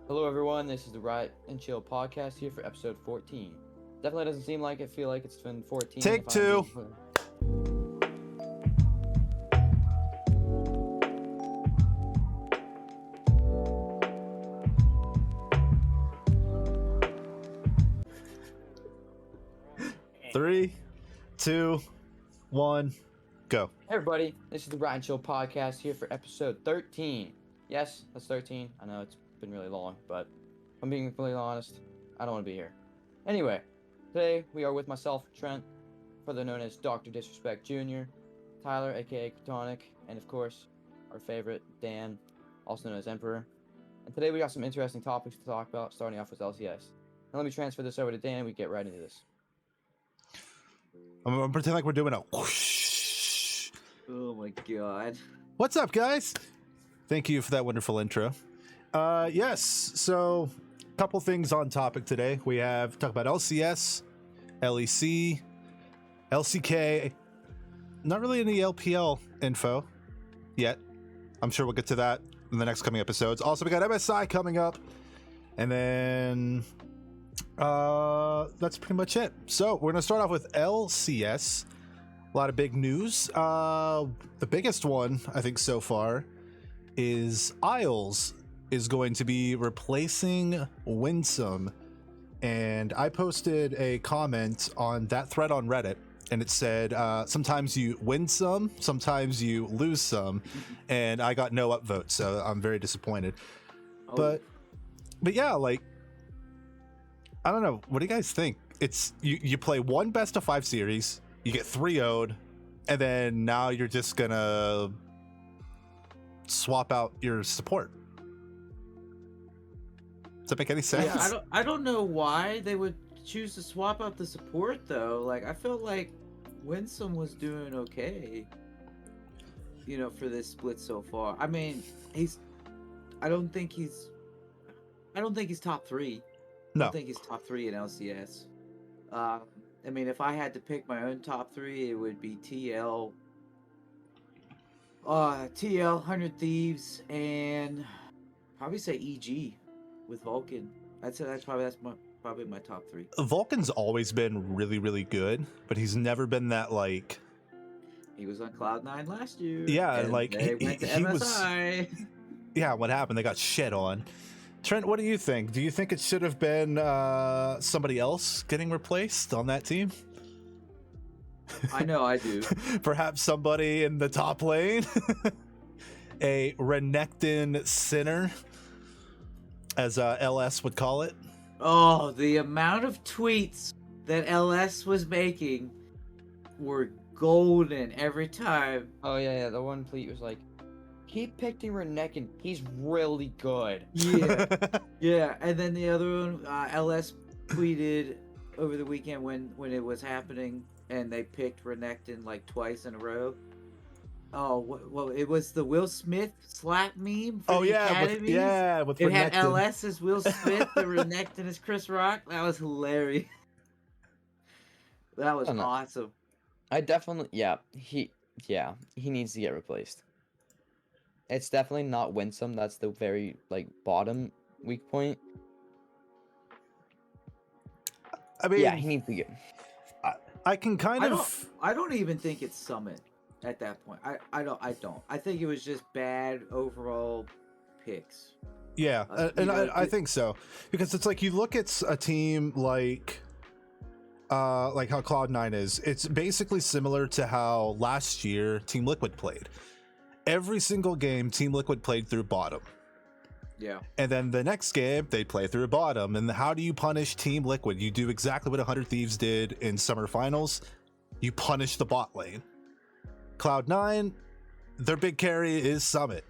Hello, everyone. This is the Riot and Chill podcast here for episode 14. Definitely doesn't seem like it. Feel like it's been 14. Take if I'm two. being clear. Three, two, one, go. Hey, everybody. This is the Riot and Chill podcast here for episode 13. Yes, that's 13. I know it's been really long, but if I'm being completely honest, I don't want to be here. Anyway, today we are with myself, Trent, further known as Dr. Disrespect Jr., Tyler, aka Ketonic, and of course, our favorite, Dan, also known as Emperor. And today we got some interesting topics to talk about, starting off with LCS. Now let me transfer this over to Dan and we get right into this. I'm gonna pretend like we're doing a whoosh. Oh my god. What's up, guys? Thank you for that wonderful intro. Yes, so a couple things on topic today. We have talk about LCS, LEC, LCK. Not really any LPL info yet. I'm sure we'll get to that in the next coming episodes. Also, we got MSI coming up, and then that's pretty much it. So we're gonna start off with LCS. A lot of big news. The biggest one I think so far is Isles is going to be replacing Winsome, and I posted a comment on that thread on Reddit, and it said sometimes you win some, sometimes you lose some, and I got no upvote, so I'm very disappointed. Oh. But yeah, like, I don't know. What do you guys think? It's you play one best of 5 series, you get 3-0'd, and then now you're just gonna swap out your support. Does that make any sense? Yeah, I don't know why they would choose to swap out the support though. Like I felt like Winsome was doing okay. You know, for this split so far. I mean, I don't think he's top 3. I No. don't think he's top 3 in LCS. I mean, if I had to pick my own top 3, it would be TL, 100 Thieves, and probably say EG with Vulcan. I'd say that's probably my top 3. Vulcan's always been really, really good, but he's never been that, like... He was on Cloud9 last year. Yeah, and like, they went to he was... MSI. Yeah, what happened? They got shit on. Trent, what do you think? Do you think it should have been somebody else getting replaced on that team? I know, I do. Perhaps somebody in the top lane? A Renekton sinner, as LS would call it. Oh, the amount of tweets that LS was making were golden every time. Oh, yeah, the one tweet was like, keep picking Renekton, he's really good. Yeah, yeah. And then the other one, LS tweeted over the weekend when it was happening, and they picked Renekton like twice in a row. Oh, well, it was the Will Smith slap meme. For the Academies. With It Renekton. had LS as Will Smith, and Renekton as Chris Rock. That was hilarious. That was I don't know. awesome. I definitely, he needs to get replaced. It's definitely not Winsome. That's the very, like, bottom weak point. I mean, Yeah, he needs to get... I can kind of... I don't even think it's Summit at that point. I don't. I think it was just bad overall picks. Yeah, and I think so, because it's like you look at a team like how Cloud9 is. It's basically similar to how last year Team Liquid played. Every single game, Team Liquid played through bottom. Yeah. And then the next game, they play through bottom. And how do you punish Team Liquid? You do exactly what 100 Thieves did in Summer Finals. You punish the bot lane. Cloud9, their big carry is Summit.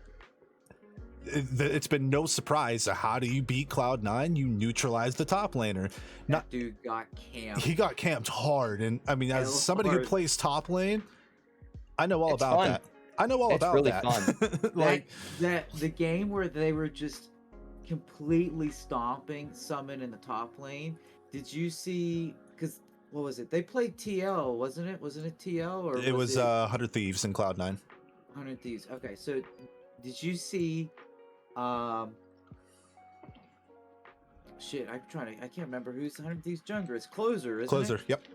It's been no surprise. How do you beat Cloud9? You neutralize the top laner. That dude got camped. He got camped hard. And I mean, as somebody who plays top lane, I know all It's about fun. that. I know all It's about really that. fun. Like, that the game where they were just completely stomping Summit in the top lane. Did you see? Because what was it? They played TL, wasn't it? Wasn't it TL or it was 100 Thieves in Cloud9. 100 Thieves. Okay, so did you see shit, I can't remember who's 100 Thieves Jungler. It's Closer, isn't Closer. it? Yep.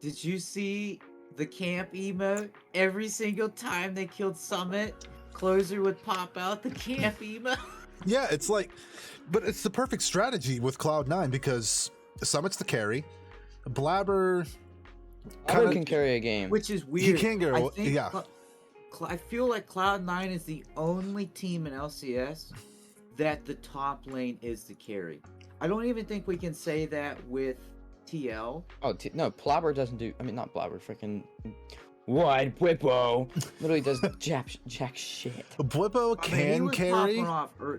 Did you see the camp emote? Every single time they killed Summit, Closer would pop out the camp emote. Yeah, it's like, but it's the perfect strategy with Cloud9 because Summit's the carry. Blabber Blabber can carry a game. Which is weird. He can go, yeah. I feel like Cloud9 is the only team in LCS that the top lane is the carry. I don't even think we can say that with TL. Oh, no, Blabber doesn't do... I mean, not Blabber, freaking... What? Bwippo literally does jack shit. Blippo can carry.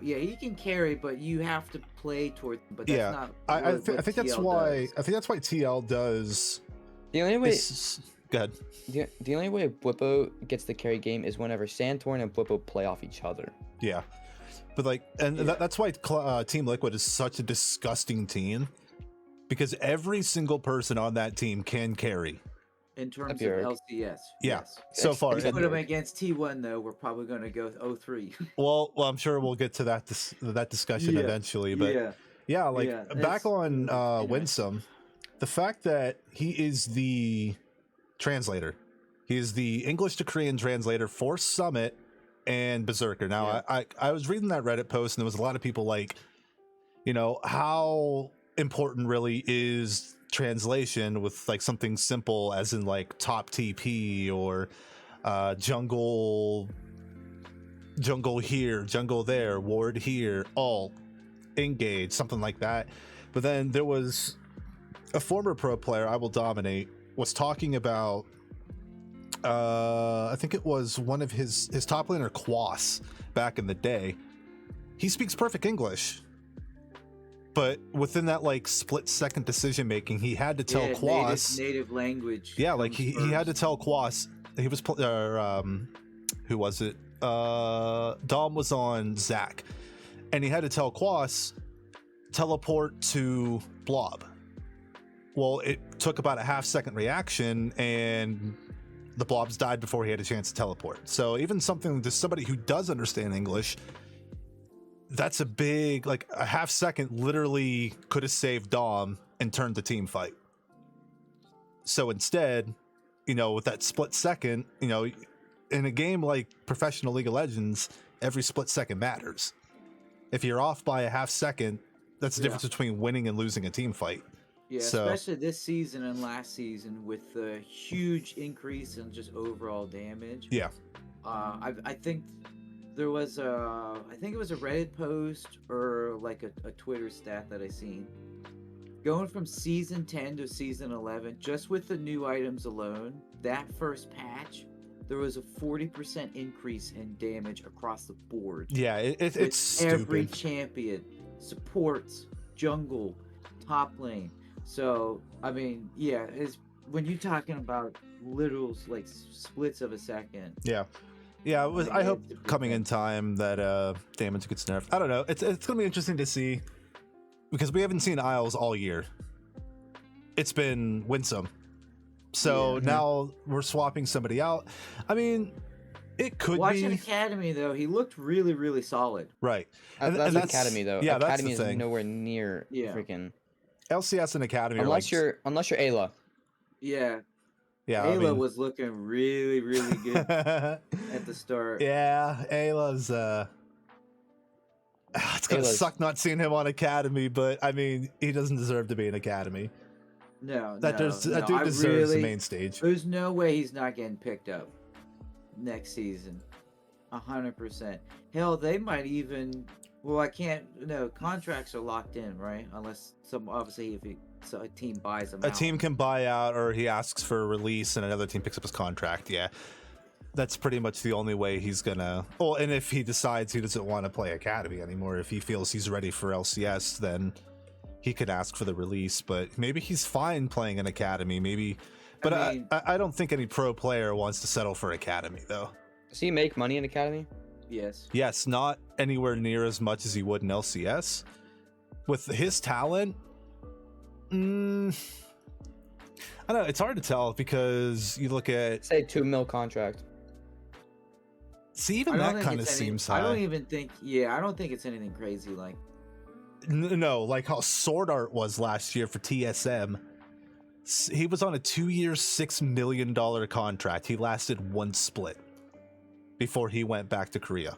Yeah, he can carry, but you have to play toward. But that's not. I think that's why. I think that's why TL does. The only way. Go ahead. The only way Bwippo gets the carry game is whenever Santorin and Bwippo play off each other. Yeah, but like, and that's why Team Liquid is such a disgusting team, because every single person on that team can carry. In terms of LCS, yeah. Yes. So far, if we put them against T1 though, we're probably going to go 0-3. well, I'm sure we'll get to that discussion eventually. But back on Winsome, the fact that he is the translator, he is the English to Korean translator for Summit and Berserker. Now, I was reading that Reddit post, and there was a lot of people like, you know, how important really is translation with like something simple as in like top TP or jungle here, jungle there, ward here, ult, engage, something like that. But then there was a former pro player, I Will Dominate, was talking about I think it was one of his top laner, Quas, back in the day. He speaks perfect English, but within that like split-second decision making, he had to tell Quas native language. Yeah, like he had to tell Quas. He was who was it? Dom was on Zac, and he had to tell Quas teleport to Blob. Well, it took about a half-second reaction, and the Blobs died before he had a chance to teleport. So even something to somebody who does understand English, that's a big, like a half second literally could have saved Dom and turned the team fight. So instead, you know, with that split second, you know, in a game like professional League of Legends, every split second matters. If you're off by a half second, that's the difference between winning and losing a team fight. Yeah, especially this season and last season with the huge increase in just overall damage. Yeah. I think there was I think it was a Reddit post or like a Twitter stat that I seen. Going from season 10 to season 11, just with the new items alone, that first patch, there was a 40% increase in damage across the board. Yeah, it's stupid. Every champion, supports, jungle, top lane. So, I mean, yeah, when you're talking about literal like splits of a second. Yeah. Yeah, I hope coming in time that damage gets nerfed. I don't know. It's gonna be interesting to see, because we haven't seen Isles all year. It's been Winsome. So now we're swapping somebody out. I mean, it could Watching be Academy though, he looked really, really solid. Right. And that's Academy though. Yeah, Academy that's the is thing. nowhere near freaking LCS and Academy. Unless you're Ayla. Yeah. Yeah, Ayla was looking really, really good at the start. Yeah, Ayla's it's gonna suck not seeing him on Academy, but I mean, he doesn't deserve to be in Academy. No, that dude deserves the main stage. There's no way he's not getting picked up next season. 100%. Hell, they might even. Well, I can't. No, contracts are locked in, right? Unless obviously if a team buys him. A team can buy out, or he asks for a release, and another team picks up his contract. Yeah, that's pretty much the only way he's gonna. Well, and if he decides he doesn't want to play Academy anymore, if he feels he's ready for LCS, then he could ask for the release. But maybe he's fine playing in Academy. Maybe, but I don't think any pro player wants to settle for Academy though. Does he make money in Academy? Yes. Yes, not anywhere near as much as he would in LCS. With his talent, I don't know. It's hard to tell because you look at say $2 million contract. See, even that kind of seems high. I don't even think. Yeah, I don't think it's anything crazy. Like, No, like how Sword Art was last year for TSM. He was on a 2-year, $6 million contract. He lasted one split before he went back to Korea.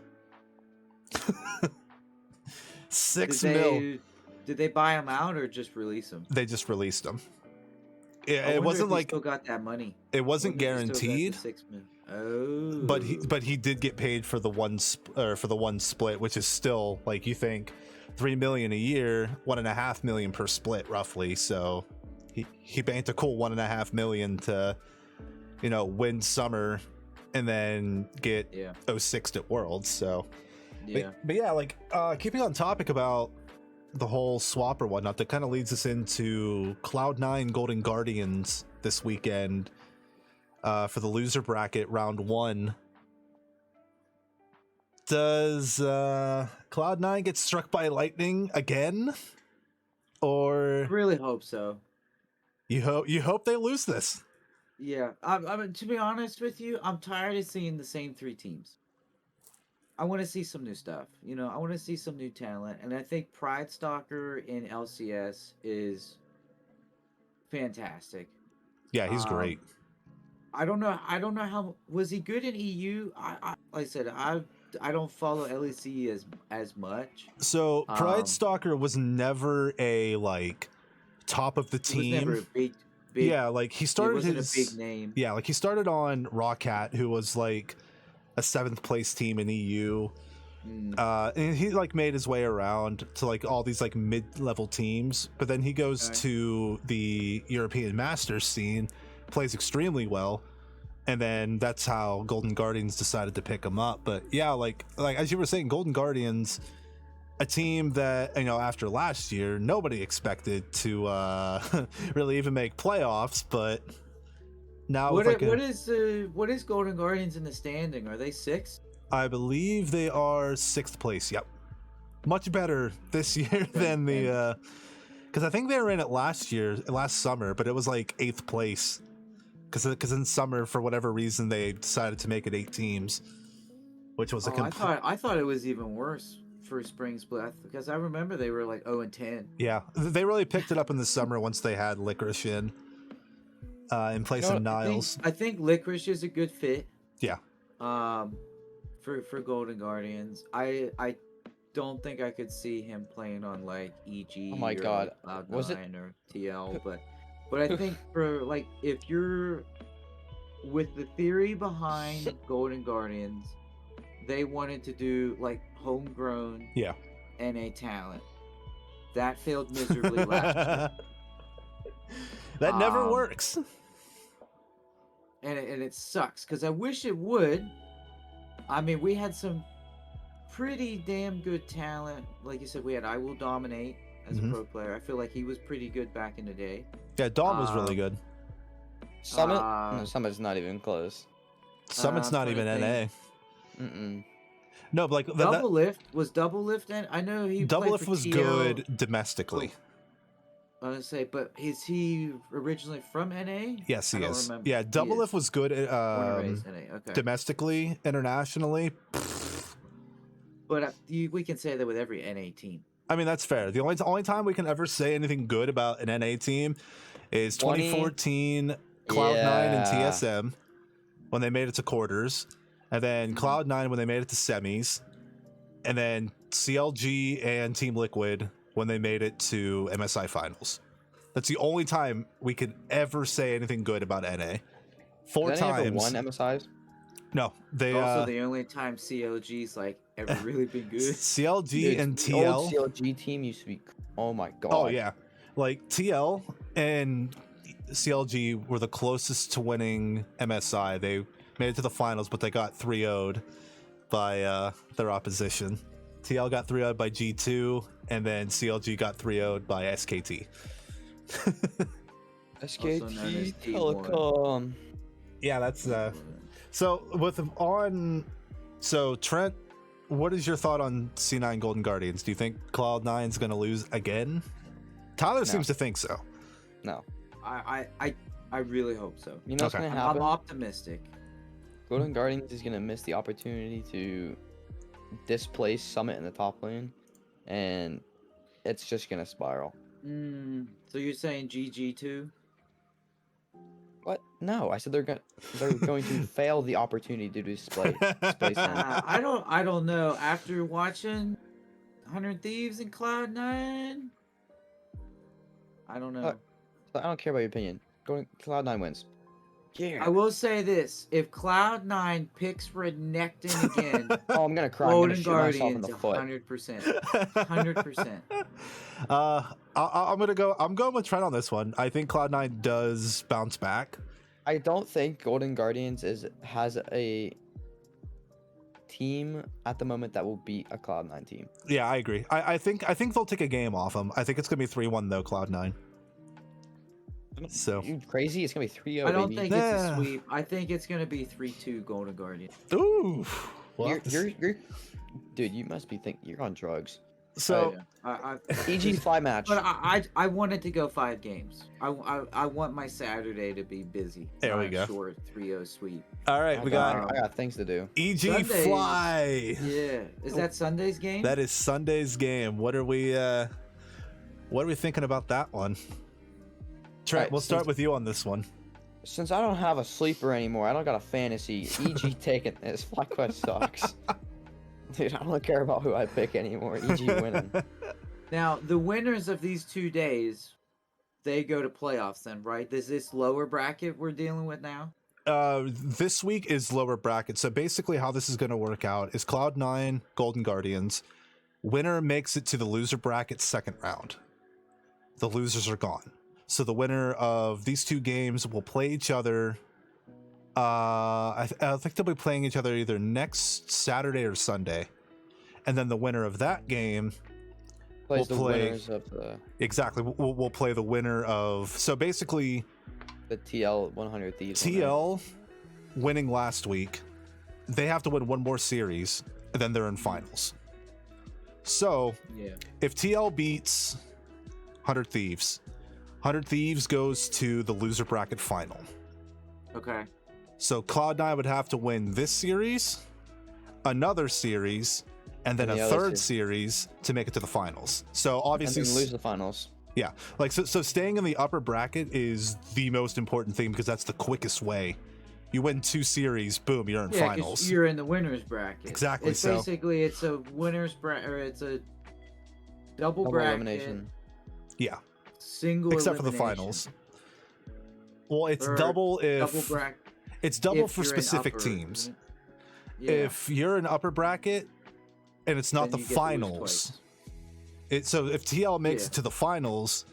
6 mil. Did they buy him out or just release him? They just released him. I It wonder wasn't if he like still got that money. it wasn't Wonder if he still got the guaranteed, 6 million. Oh, but he did get paid for the one split, which is still like you think $3 million a year, $1.5 million per split roughly. So he banked a cool $1.5 million to win summer and then get 06 at Worlds. So yeah. but yeah, like keeping on topic about the whole swap or whatnot, that kind of leads us into Cloud9 Golden Guardians this weekend for the loser bracket round 1. Does Cloud9 get struck by lightning again, or I really hope so. you hope they lose this? Yeah, I mean, to be honest with you, I'm tired of seeing the same 3 teams. I want to see some new stuff. I want to see some new talent, and I think Pride Stalker in LCS is fantastic. Yeah, he's great. I don't know how was he good in EU. Like I said, I don't follow LEC as much. So Pride Stalker was never a like top of the team. It was never a big. Yeah, like he started a big name. Yeah, like he started on Rawcat, who was like a 7th place team in EU. And he like made his way around to like all these like mid-level teams, but then he goes to the European Masters scene, plays extremely well, and then that's how Golden Guardians decided to pick him up. But yeah, like as you were saying, Golden Guardians, a team that after last year nobody expected to really even make playoffs, but now what is Golden Guardians in the standing? Are they 6th? I believe they are 6th place. Yep, much better this year than the because I think they were in it last summer, but it was like 8th place because in summer for whatever reason they decided to make it 8 teams, which was I thought it was even worse for spring split because I remember they were like 0-10. Yeah, they really picked it up in the summer once they had Licorice in place of Niles. I think Licorice is a good fit. Yeah. For Golden Guardians, I don't think I could see him playing on like EG. Oh my god, was it or TL? But I think for like if you're with the theory behind Golden Guardians, they wanted to do like homegrown NA talent. That failed miserably last year. That never works. And it sucks because I wish it would. I mean, we had some pretty damn good talent. Like you said, we had I Will Dominate as a pro player. I feel like he was pretty good back in the day. Yeah, Dom was really good. Summit? No, Summit's not even close. Summit's not even NA. No, but like Double Lift was Double Lift, and I know he Double Lift was TL. good domestically. I was gonna say, but is he originally from NA? Yes, he is. Remember. Yeah, Double Lift was good NA. Okay. Domestically, internationally. But we can say that with every NA team. I mean, that's fair. The only time we can ever say anything good about an NA team is 2014 Cloud9 and TSM when they made it to quarters, and then Cloud9 when they made it to semis, and then CLG and Team Liquid when they made it to MSI finals. That's the only time we could ever say anything good about NA. 4 times. Ever won MSIs? No, they also the only time CLG's like ever really been good. CLG Dude, and the TL. old CLG team used to be. Oh my god. Oh yeah, like TL and CLG were the closest to winning MSI. They made it to the finals, but they got 3-0'd by their opposition. TL got 3-0'd by G2, and then CLG got 3-0'd by SKT. SKT Telecom. Yeah, that's so so Trent, what is your thought on C9 Golden Guardians? Do you think Cloud9's going to lose again? Tyler seems to think so. No. I really hope so. You know what's going to happen? I'm optimistic. Golden Guardians is going to miss the opportunity to displace Summit in the top lane, and it's just gonna spiral. So you're saying GG2? What? No, I said they're going to fail the opportunity to display some. I don't know. After watching 100 Thieves and Cloud9, I don't know. I don't care about your opinion. Cloud9 wins. Yeah. I will say this: if Cloud9 picks Renekton again, Oh, I'm gonna cry. I'm Golden gonna shoot myself in Guardians, the foot. 100%, 100%. I'm going with Trent on this one. I think Cloud9 does bounce back. I don't think Golden Guardians has a team at the moment that will beat a Cloud9 team. Yeah, I agree. I think they'll take a game off them. I think it's gonna be 3-1 though, Cloud9. So you crazy? It's gonna be 3-0. I don't baby. think it's a sweep. I think it's gonna be 3-2 Golden Guardians. Ooh. You're dude. You must be thinking you're on drugs. So EG fly match. But I wanted to go 5 games. I want my Saturday to be busy. There we go. Short 3-0 sweep. all right, I got things to do. EG Sundays. Fly. Yeah, is that Sunday's game? That is Sunday's game. What are we thinking about that one? Trent, Right, we'll start with you on this one. Since I don't have a sleeper anymore, I don't got a fantasy. EG taking this. FlyQuest sucks. Dude, I don't care about who I pick anymore. EG winning. Now, the winners of these 2 days, they go to playoffs then, right? Is this lower bracket we're dealing with now? This week is lower bracket. So basically how this is going to work out is Cloud9, Golden Guardians. Winner makes it to the loser bracket second round. The losers are gone. So the winner of these 2 games will play each other. I think they'll be playing each other either next Saturday or Sunday. And then the winner of that game Plays the winners of the exactly. We'll play the winner of. So basically, the TL 100 Thieves. TL winning last week, they have to win one more series, and then they're in finals. So Yeah. if TL beats 100 Thieves, 100 Thieves goes to the loser bracket final. Okay. So Cloud9 would have to win this series, another series, and then And a the other third series to make it to the finals. So obviously, and then lose the finals. yeah, like so staying in the upper bracket is the most important thing because that's the quickest way. You win 2 series, boom, you're in Yeah, 'cause finals. you're in the winners bracket. Exactly, It's so- basically it's a winners bracket, or it's a double bracket, elimination. Yeah, single except for the elimination. finals. Well, it's Or double if double bracket. it's double if for you're in specific upper, teams. isn't it? Yeah. If you're in upper bracket and it's not Then the you get to lose finals, twice. so if TL makes Yeah. it to the finals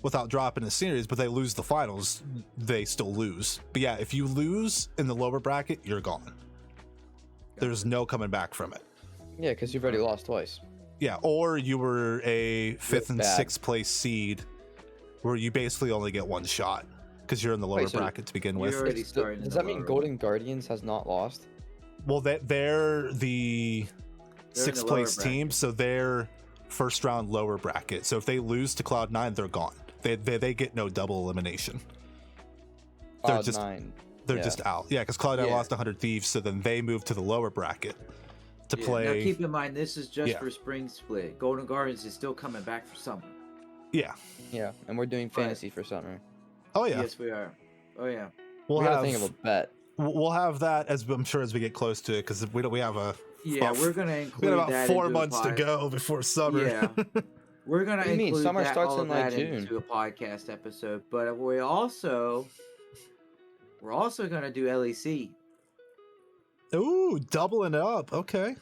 without dropping a series, but they lose the finals, they still lose. But yeah, if you lose in the lower bracket, you're gone. There's no coming back from it. Yeah, because you've already lost twice. Yeah, or you were a 5th and bad. 6th place seed where you basically only get one shot because you're in the lower Wait, so bracket to begin you're with. already starting in Does the that mean lower Golden Guardians has not lost? Well, they're the They're in the 6th lower place bracket. team, so they're first round lower bracket. So if they lose to Cloud9, they're gone. They get no double elimination. They're Cloud just 9. they're Yeah. just out. Yeah, because Cloud9 Yeah. lost 100 Thieves, so then they move to the lower bracket to Yeah. play. Now keep in mind this is just Yeah. for spring split. Golden Guardians is still coming back for summer. Yeah. Yeah, and we're doing fantasy for summer. Oh yeah. Yes, we are. Oh yeah. We'll we gotta have think of a bet. we'll have that as I'm sure as we get close to it because we have a Yeah, About- we're gonna we include got about that 4 into a months to pod- go before summer. Yeah. We're gonna What do you mean? include Summer that, starts all in, of like, that June. into a podcast episode, but we're also gonna do LEC. Ooh, doubling up. Okay.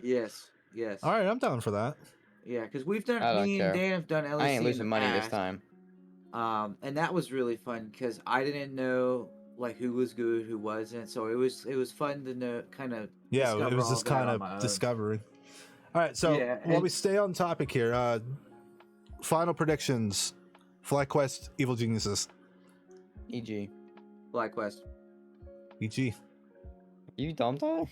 Yes. Yes. All right, I'm down for that. Yeah, because we've done. I don't Me care. and Dan have done LEC. I ain't in losing the money this past. time. And that was really fun because I didn't know like who was good, who wasn't. So it was fun to know, kind of. Yeah, it discover was all just that kind on my of own. discovering. All right, so Yeah, while and- we stay on topic here, final predictions: FlyQuest, Evil Geniuses, EG. Black Quest. EG. You dumb dog?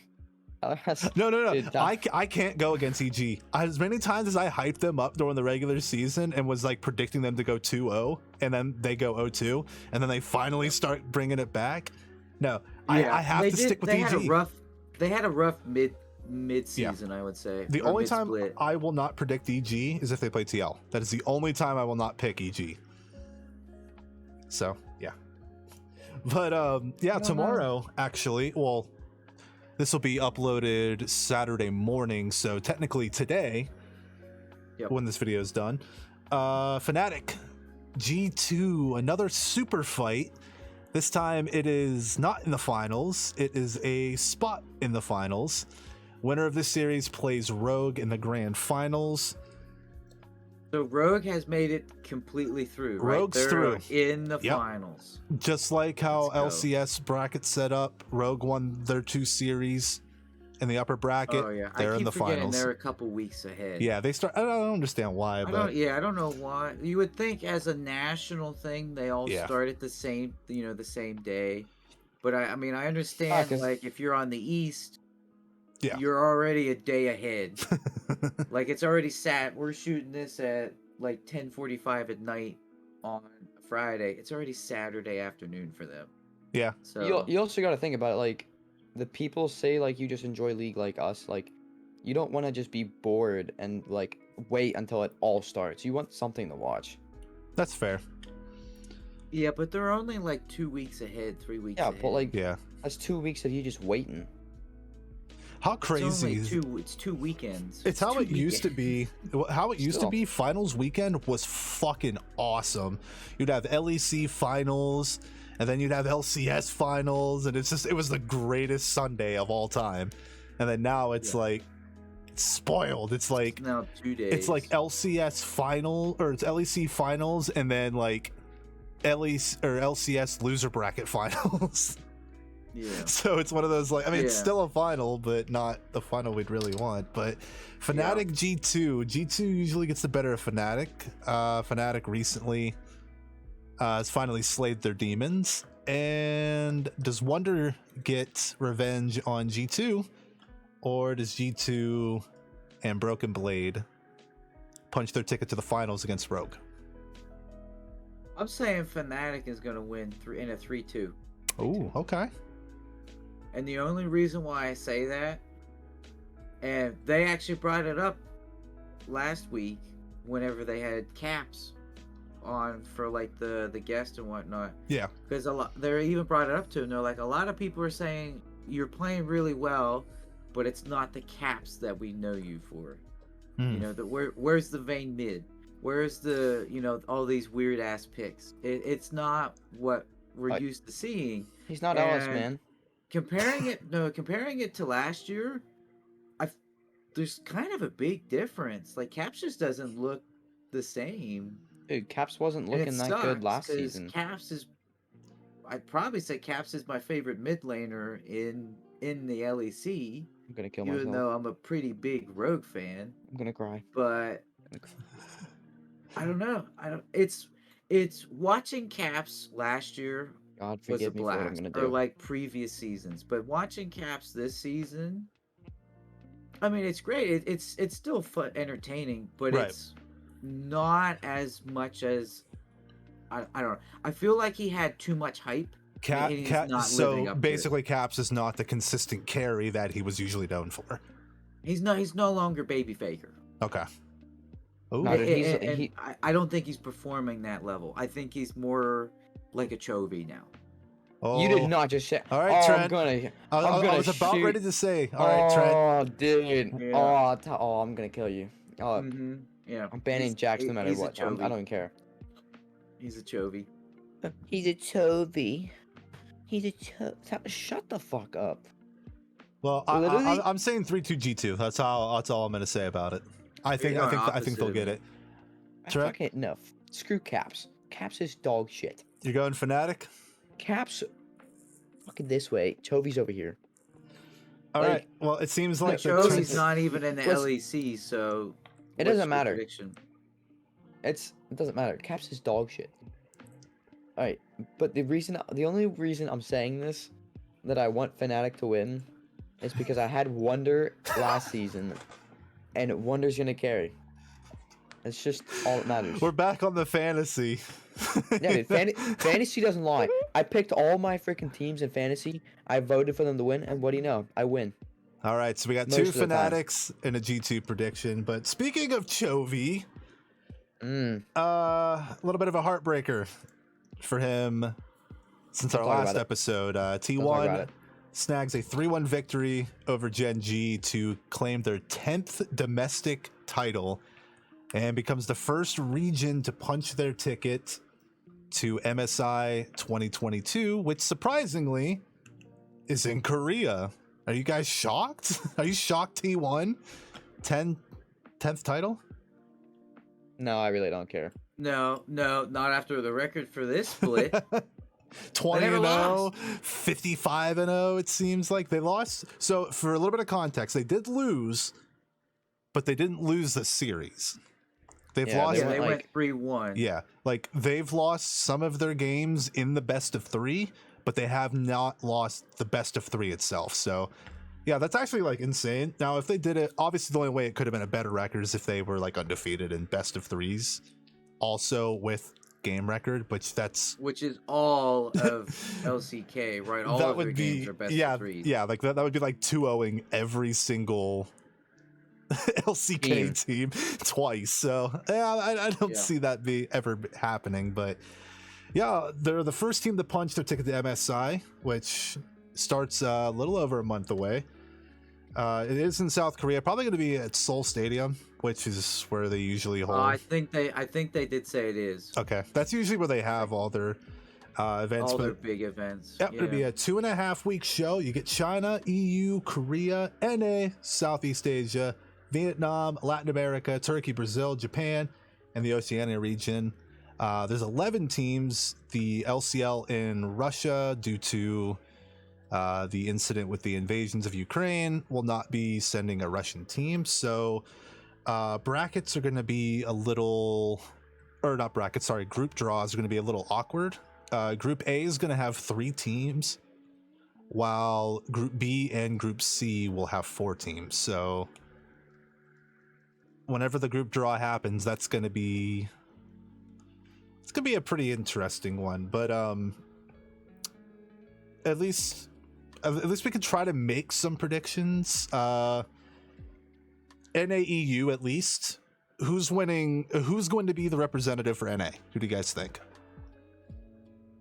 No. Dude, that- I can't go against EG. As many times as I hyped them up during the regular season and was like predicting them to go 2-0, and then they go 0-2, and then they finally start bringing it back. No, I have They to did- stick with they EG. Had a rough mid-season, I would say. The or only time mid-split. I will not predict EG is if they play TL. That is the only time I will not pick EG. So, yeah. But, yeah, tomorrow, actually, well, this will be uploaded Saturday morning, so technically today, when this video is done, Fnatic G2, another super fight. This time it is not in the finals, it is a spot in the finals. Winner of this series plays Rogue in the grand finals. So Rogue has made it completely through, right? Rogue's They're through. in the Yep. finals. Just like how Let's go. LCS bracket set up, Rogue won their 2 series in the upper bracket. Oh yeah, They're I keep in the forgetting finals. they're a couple weeks ahead. Yeah, they start. I don't understand why, I but don't know why. You would think as a national thing they all Yeah. start at the same, the same day. But I mean, I understand 'cause- like if you're on the East, Yeah. you're already a day ahead. Like it's already sat. We're shooting this at like 10:45 at night on Friday. It's already Saturday afternoon for them. yeah, So You also got to think about it, like, the people say, like, you just enjoy League like us. Like, you don't want to just be bored and, like, wait until it all starts. You want something to watch. that's fair. yeah, but they're only like 2 weeks ahead, 3 weeks Yeah, ahead. but, like, Yeah. that's 2 weeks of you just waiting. How It's crazy only is it's 2 weekends. It's how 2 it used to weekends. be. How it used to Still. be. Finals weekend was fucking awesome. You'd have LEC finals, and then you'd have LCS finals, and it was the greatest Sunday of all time. And then now it's Yeah. like it's spoiled. It's like Now 2 days. it's like LCS final, or it's LEC finals, and then like LEC or LCS loser bracket finals. yeah. So it's one of those, like, I mean, it's Yeah. still a final, but not the final we'd really want. But Fnatic G2 usually gets the better of Fnatic. Fnatic recently has finally slayed their demons. And does Wonder get revenge on G2? Or does G2 and Broken Blade punch their ticket to the finals against Rogue? I'm saying Fnatic is going to win in a 3-2. Oh, okay. And the only reason why I say that, and they actually brought it up last week whenever they had Caps on for like the guest and whatnot. Yeah. Because they even brought it up to him. They're like, a lot of people are saying you're playing really well, but it's not the Caps that we know you for. Hmm. You know, where's the Vayne mid? Where's the, all these weird ass picks? It's not what we're used to seeing. He's not Ellis, And man. Comparing it to last year, there's kind of a big difference. Like Caps just doesn't look the same. Dude, Caps wasn't And it looking that good sucks, last 'cause season. I'd probably say Caps is my favorite mid laner in the LEC. I'm gonna kill Even myself. though I'm a pretty big Rogue fan, I'm gonna cry. but I don't know. It's watching Caps last year God was a forgive me for what I'm blast, gonna or do. like previous seasons. But watching Caps this season, I mean, it's great. It's still fun, entertaining, but Right. it's not as much as I don't know. I feel like he had too much hype. and he's not living So up to it. basically, Caps is not the consistent carry that he was usually known for. He's no longer Baby Faker. Okay. Oh, No, dude, And I don't think he's performing that level. I think he's more like a Chovy now. You did not just say. All right, oh, Trent. I'm gonna. I was about shoot. ready to say. All right, Trent. Oh, dude. Yeah. Oh, I'm gonna kill you. Oh, Mm-hmm. Yeah. I'm banning Jax no matter he's a what. So I Chovy. don't even care. He's a Chovy. He's a Chovy. He's a Shut the fuck up. Well, Literally- I'm saying 3-2 G2. That's all I'm gonna say about it. I think You're I think going I think they'll opposite get of it. I Trent? fucking no. Screw Caps. Caps is dog shit. You're going Fnatic. Caps. Fucking this way. Chovy's over here. All Like- right. Well, it seems like the Chovy's Trent's- not even in the Let's- LEC, so It what's doesn't your matter. prediction? It doesn't matter. Caps is dog shit. Alright, but the only reason I'm saying this, that I want Fnatic to win, is because I had Wonder last season, and Wonder's gonna carry. It's just all that matters. We're back on the fantasy. Yeah, dude, fantasy doesn't lie. I picked all my freaking teams in fantasy. I voted for them to win, and what do you know? I win. All right, so we got Most two of the time. Fanatics and a G2 prediction. But speaking of Chovy, a little bit of a heartbreaker for him since our Don't talk last about it. episode. Don't talk about T1 it. snags a 3-1 victory over Gen G to claim their 10th domestic title and becomes the first region to punch their ticket to MSI 2022, which surprisingly is in Korea. Are you guys shocked? Are you shocked T1? 10th title? No, I really don't care. No, not after the record for this split. 20 never and 0, lost. 55 and 0, it seems like they lost. So for a little bit of context, they did lose, but they didn't lose the series. They've Yeah, lost. Yeah, they went like- 3-1. Yeah, like they've lost some of their games in the best of 3, but they have not lost the best of 3 itself. So yeah, that's actually like insane. Now, if they did it, obviously the only way it could have been a better record is if they were like undefeated in best of 3s, also with game record, Which is all of LCK, right? All that of their would games be are best yeah of threes. yeah, like that would be like 2-0ing every single LCK team twice. So yeah, I don't Yeah. see that ever happening. But yeah, they're the first team to punch their ticket to MSI, which starts a little over a month away. It is in South Korea, probably going to be at Seoul Stadium, which is where they usually hold. I think they did say it is. Okay, that's usually where they have all their events. All but their big events. Yep, it'll be a 2.5 week show. You get China, EU, Korea, NA, Southeast Asia, Vietnam, Latin America, Turkey, Brazil, Japan, and the Oceania region. There's 11 teams. The LCL in Russia, due to the incident with the invasions of Ukraine, will not be sending a Russian team. So brackets are going to be a little, or not brackets, sorry, group draws are going to be a little awkward. Group A is going to have 3 teams, while Group B and Group C will have 4 teams. So whenever the group draw happens, it's going to be a pretty interesting one. But at least we can try to make some predictions. NAEU at least. Who's winning? Who's going to be the representative for NA? Who do you guys think?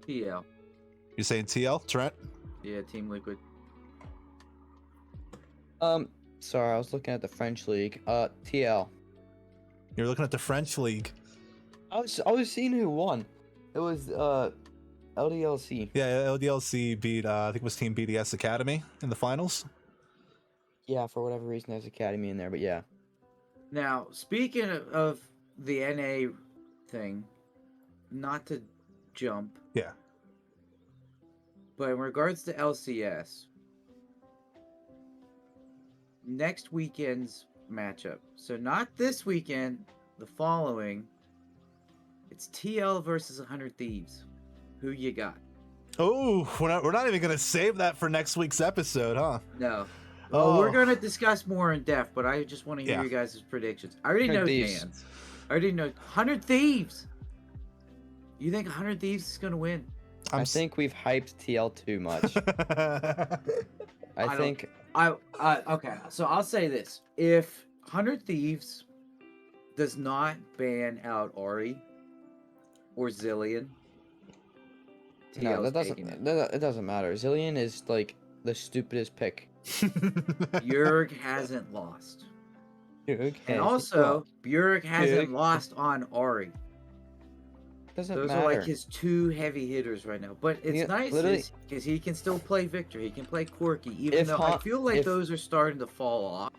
TL. You're saying TL, Trent? Yeah, Team Liquid. Sorry, I was looking at the French league. TL. You're looking at the French league. I was seeing who won. It was LDLC. Yeah, LDLC beat I think it was Team BDS Academy in the finals. Yeah, for whatever reason, there's Academy in there, but yeah. Now, speaking of the NA thing, not to jump, Yeah. but in regards to LCS, next weekend's matchup. So not this weekend, the following. It's TL versus 100 Thieves. Who you got? Oh, we're not even gonna save that for next week's episode, huh? No. Well, Oh. we're going to discuss more in depth, but I just want to hear Yeah. your guys' predictions. I already 100 know Thieves. Dan's. I already know 100 Thieves. You think 100 Thieves is going to win? I think we've hyped TL too much. I don't- think Okay, so I'll say this. If 100 Thieves does not ban out Ari or Zillion, no, TL's that taking it. it doesn't matter. Zillion is like the stupidest pick. Bjerg hasn't lost. Dude, And also, Bjerg hasn't Bjerg. lost on Ari. doesn't Those matter. are like his 2 heavy hitters right now. But it's Yeah, nice literally- because he can still play Victor. He can play Corky, even If though I Han- feel like if- those are starting to fall off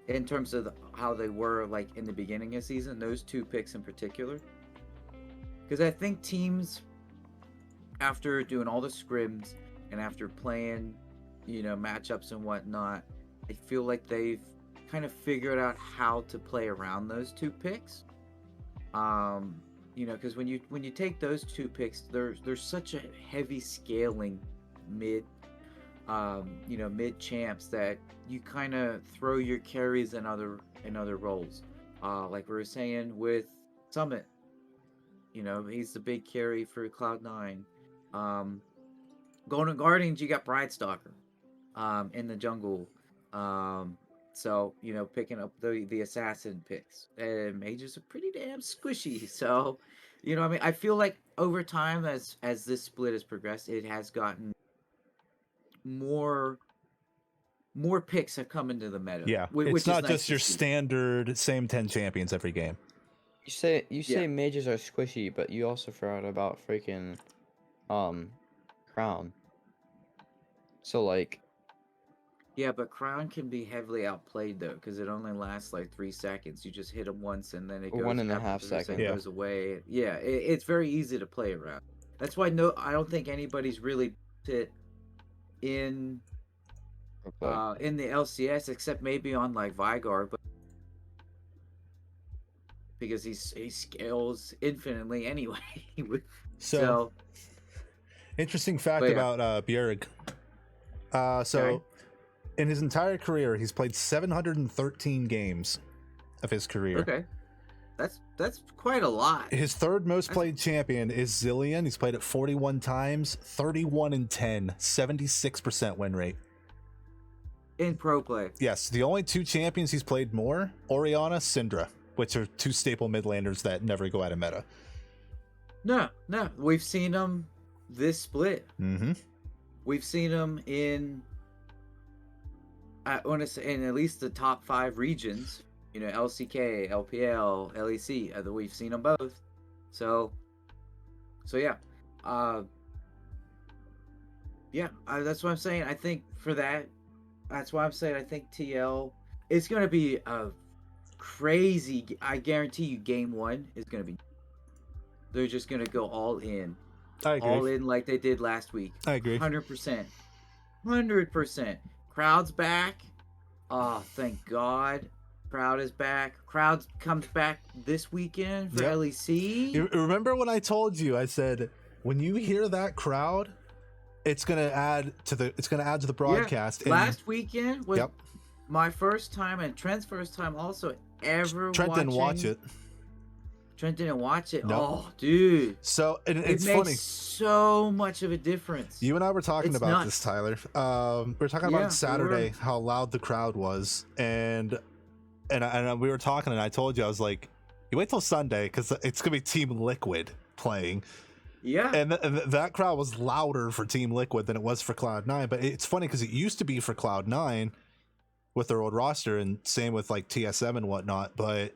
in terms of how they were like in the beginning of season. Those 2 picks in particular, because I think teams, after doing all the scrims and after playing, matchups and whatnot, I feel like they've kind of figured out how to play around those 2 picks. Because when you take those 2 picks, there's such a heavy scaling mid champs that you kind of throw your carries in other roles. Like we were saying with Summit, he's the big carry for Cloud9. Golden Guardians, you got Bride Stalker in the jungle. So picking up the assassin picks, and mages are pretty damn squishy. So, I mean, I feel like over time, as this split has progressed, it has gotten more picks have come into the meta, Yeah, it's which is not nice just to your see. standard same 10 champions every game. You Yeah. say mages are squishy, but you also forgot about freaking crown. So like Yeah, but Crown can be heavily outplayed though, because it only lasts like 3 seconds. You just hit him once, and then it goes. 1.5 After 3 seconds, Yeah. goes away. Yeah, it's very easy to play around. That's why I don't think anybody's really fit in play. in the LCS except maybe on like Vygar, but because he scales infinitely anyway. So, So, interesting fact but yeah, about Bjerg. So, okay, in his entire career, he's played 713 games of his career. okay, that's quite a lot. His third most played champion is Zillion. He's played it 41 times, 31 and 10, 76% win rate. In pro play. Yes, the only two champions he's played more, Orianna, Syndra, which are two staple midlanders that never go out of meta. No, we've seen him this split. Mm-hmm. We've seen him in, I want to say, in at least the top 5 regions. LCK, LPL, LEC. We've seen them both. So yeah, that's what I'm saying. I think for that, that's why I'm saying I think TL it's gonna be a crazy. I guarantee you, game 1 is gonna be. They're just gonna go all in. I agree. All in like they did last week. I agree. 100%. 100%. Crowd's back. Oh, thank God. Crowd is back. Crowd comes back this weekend for LEC. You remember when I told you? I said when you hear that crowd, it's gonna add to the broadcast. Yeah. Last weekend was Yep. my first time and Trent's first time also ever Trent watching. didn't watch it. Trent didn't watch it. Nope. Oh, dude. So it's it makes funny. so much of a difference. You and I were talking It's about nuts. this, Tyler. We were talking Yeah, about we Saturday were. how loud the crowd was, and we were talking, and I told you I was like, you wait till Sunday because it's gonna be Team Liquid playing. Yeah. And that crowd was louder for Team Liquid than it was for Cloud9. But it's funny because it used to be for Cloud9 with their old roster, and same with like TSM and whatnot. But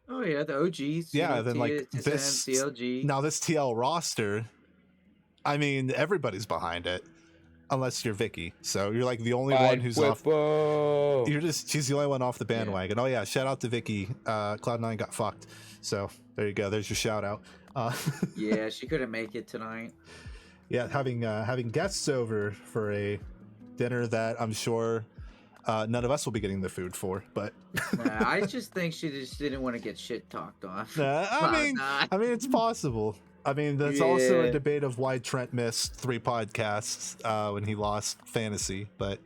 Oh yeah, the OGs. yeah, then like TSM, this CLG. now this TL roster, I mean everybody's behind it, unless you're Vicky. So you're like the only one who's off. She's the only one off the bandwagon. Oh yeah, shout out to Vicky. Cloud9 got fucked. So there you go. There's your shout out. Yeah, she couldn't make it tonight. Yeah, having guests over for a dinner that I'm sure none of us will be getting the food for, but Nah, I just think she just didn't want to get shit talked on. I mean it's possible. I mean that's also a Yeah. debate of why Trent missed 3 podcasts when he lost fantasy, but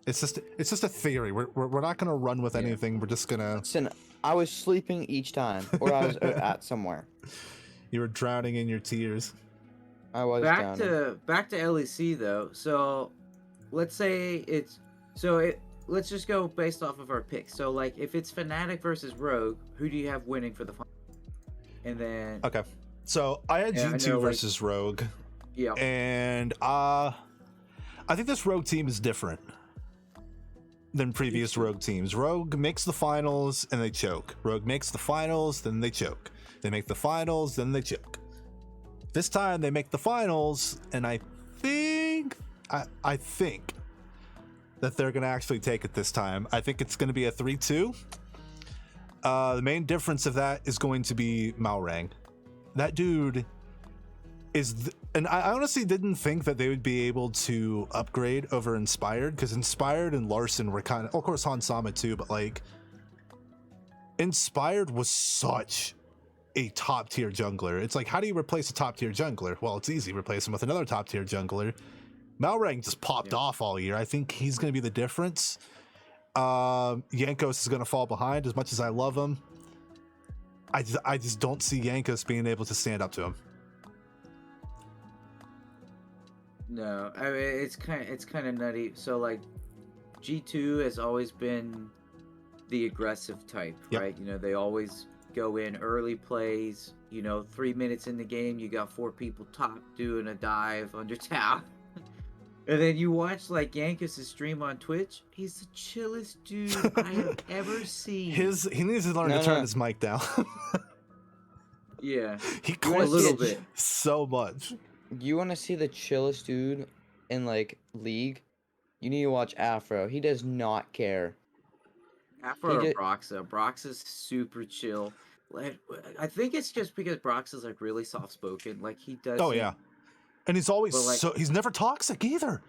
it's just a theory. We're not gonna run with anything. We're just gonna. Listen, I was sleeping each time, or I was at somewhere. You were drowning in your tears. I was back down. to LEC though. So let's say let's just go based off of our picks. So like if it's Fnatic versus Rogue, who do you have winning for the final? And then Okay, so I had Yeah, I G2 know, like- versus Rogue, yeah, and I think this Rogue team is different than previous Rogue teams. Rogue makes the finals and they choke. Rogue makes the finals, then they choke. They make the finals, then they choke. This time they make the finals, and I think that they're gonna actually take it this time. I think it's gonna be a 3-2. The main difference of that is going to be Malrang. That dude is and I honestly didn't think that they would be able to upgrade over Inspired, because Inspired and Larson were kind of course Han Sama too, but like Inspired was such a top tier jungler. It's like, how do you replace a top tier jungler? Well, it's easy, replace him with another top tier jungler. Malrang just popped off all year. I think he's going to be the difference. Yankos is going to fall behind. As much as I love him, I just don't see Yankos being able to stand up to him. no, I mean it's kind of nutty. So like G2 has always been the aggressive type, Yep. right? You know, they always go in early plays. You know, 3 minutes in the game, you got 4 people top doing a dive under tower. And then you watch like Yankees' stream on Twitch. He's the chillest dude I have ever seen. He needs to learn to turn his mic down. Yeah, He a little clicks bit. so much. You want to see the chillest dude in like League? You need to watch Afro. He does not care. Afro or Broxa. Broxa's super chill. Like, I think it's just because Brox is like really soft spoken. Like he does. Oh yeah, and he's always like, he's never toxic either.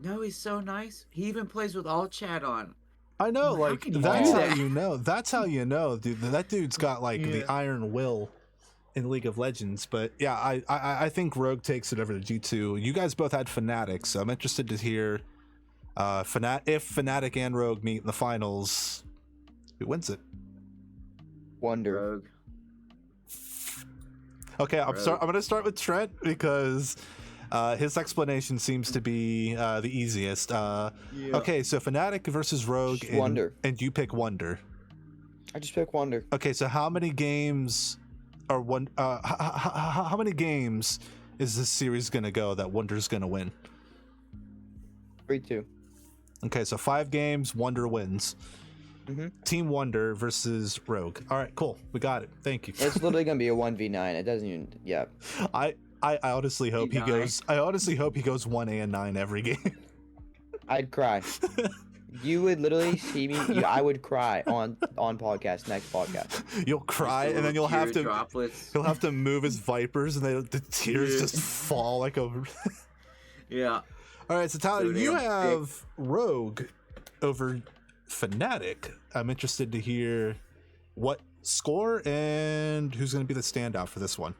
No, he's so nice. He even plays with all chat on. I know, How like can you that's do how that? you know. That's how you know, dude. That dude's got like the iron will in League of Legends. But yeah, I think Rogue takes it over to G2. You guys both had Fnatic, so I'm interested to hear if Fnatic and Rogue meet in the finals, who wins it? Wonder. Rogue. Okay, I'm gonna start with Trent because his explanation seems to be the easiest. Okay, so Fnatic versus Rogue, Wonder. and you pick Wonder. I just pick Wonder. Okay, so how many games are how many games is this series gonna go that Wonder's gonna win? 3-2. Okay, so 5 games, Wonder wins. Mm-hmm. Team Wonder versus Rogue. All right, cool. We got it. Thank you. It's literally gonna be a 1v9. It doesn't even. Yeah. I honestly hope he goes. I honestly hope he goes 1-9 every game. I'd cry. You would literally see me. I would cry on podcast next podcast. You'll cry, and then you'll have to. Droplets. He'll have to move his Vipers, and the tears just fall like over. Yeah. All right, so Tyler, So you damn have Rogue over Fnatic. I'm interested to hear what score and who's going to be the standout for this one.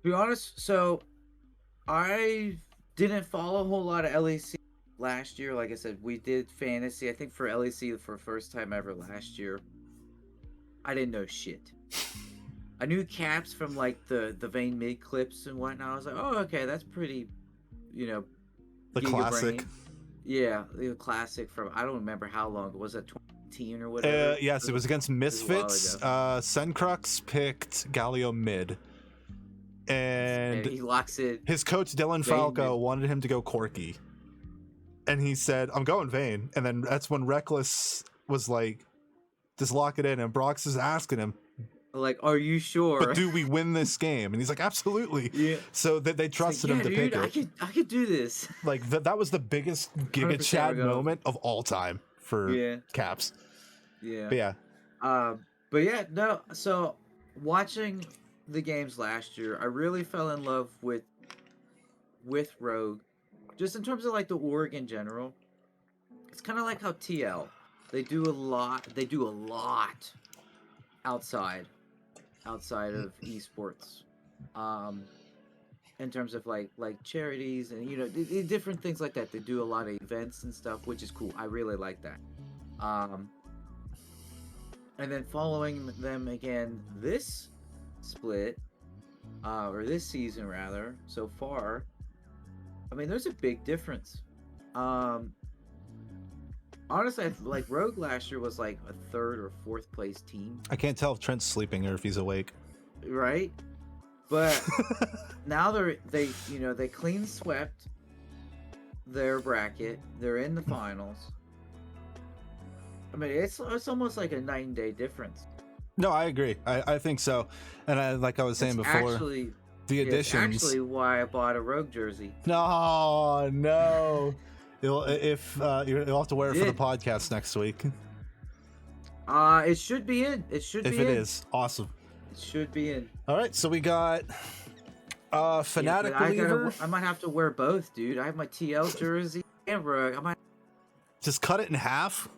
To be honest, so I didn't follow a whole lot of LEC last year. Like I said, we did fantasy. I think for LEC for the first time ever last year. I didn't know shit. I knew caps from like the Vayne mid clips and whatnot. I was like, oh, okay, that's pretty, you know, The classic. Brain. Yeah, the classic from I don't remember how long. Was it 2018 or whatever? Yes, it was against Misfits. Sencrux picked Galio mid. And he locks it. His coach Dylan Falco wanted him to go Corky. And he said, I'm going Vayne. And then that's when Reckless was like, just lock it in. And Brox is asking him, like, are you sure? But do we win this game? And he's like, absolutely. Yeah. So they trusted him to pick it. I could do this. Like that was the biggest Giga Chad moment of all time for Caps. Yeah. But yeah. But yeah, no. So watching the games last year, I really fell in love with Rogue, just in terms of like the org in general. It's kind of like how TL, they do a lot outside of esports, in terms of like charities and different things like that. They do a lot of events and stuff, which is cool. I really like that. And then following them again this split, or this season rather, so far, I mean, there's a big difference. Honestly, like Rogue last year was like a 3rd or 4th place team. I can't tell if Trent's sleeping or if he's awake. Right? But now they clean swept their bracket. They're in the finals. I mean, it's almost like a 9-day difference. No, I agree. I think so. And like I was saying before, the additions. It's actually why I bought a Rogue jersey. No. You'll have to wear it for the podcast next week. It should be in. If it is, awesome. It should be in. All right, so we got Fnatic believer. I might have to wear both, dude. I have my TL jersey and Rogue. I might just cut it in half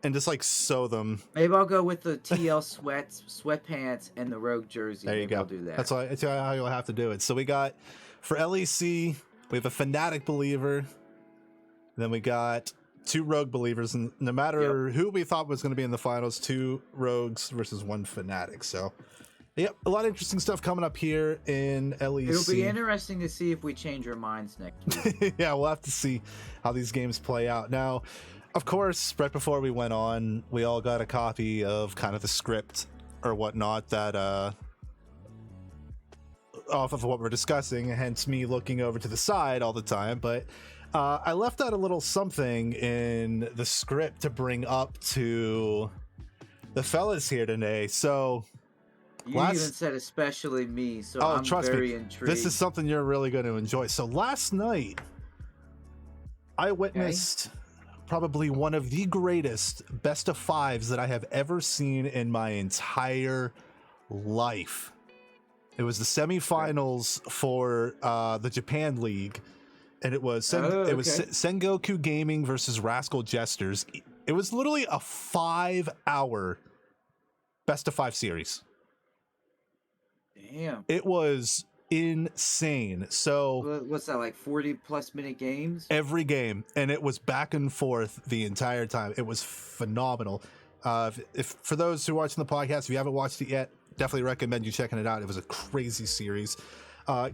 and just like sew them. Maybe I'll go with the TL sweatpants and the Rogue jersey. There you go. I'll do that. That's how you'll have to do it. So we got for LEC, we have a Fnatic believer. Then we got 2 Rogue believers, and no matter who we thought was going to be in the finals, 2 Rogues versus 1 Fnatic. So Yep, a lot of interesting stuff coming up here in LEC. It'll be interesting to see if we change our minds next week. Yeah, we'll have to see how these games play out. Now, of course, right before we went on, we all got a copy of kind of the script or whatnot that off of what we're discussing, hence me looking over to the side all the time. But I left out a little something in the script to bring up to the fellas here today. So You even said especially me, so I'm trust very me, intrigued. this is something you're really going to enjoy. So last night, I witnessed probably one of the greatest best of fives that I have ever seen in my entire life. It was the semifinals for the Japan League, and it was Sengoku Gaming versus Rascal Jesters. It was literally a 5-hour best of 5 series. Damn. It was insane. So what's that, like 40+ minute games? Every game, and it was back and forth the entire time. It was phenomenal. If for those who are watching the podcast, if you haven't watched it yet, definitely recommend you checking it out. It was a crazy series.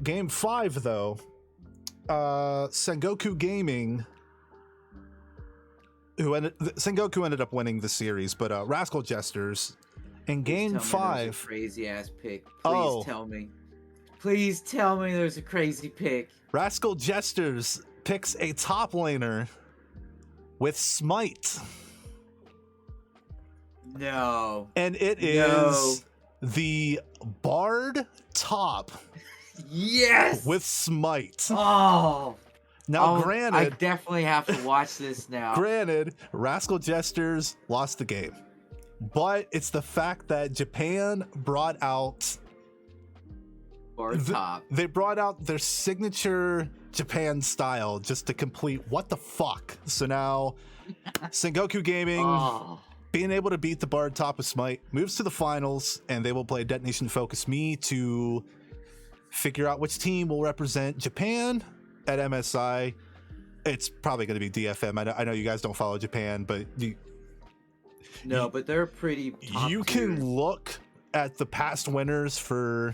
Game 5 though, Sengoku Gaming, Sengoku ended up winning the series, but Rascal Jesters in game 5, crazy ass pick. Please tell me. Please tell me there's a crazy pick. Rascal Jesters picks a top laner with Smite. No. And it is the Bard top. Yes. With Smite. Oh. Now, granted, I definitely have to watch this now. Granted, Rascal Jesters lost the game, but it's the fact that Japan brought out Bard top. They brought out their signature Japan style just to complete what the fuck. So now, Sengoku Gaming. Being able to beat the Bard top with Smite moves to the finals, and they will play Detonation Focus Me to figure out which team will represent Japan at MSI. It's probably going to be DFM. I know you guys don't follow Japan, but but they're pretty top you tier. can look at the past winners for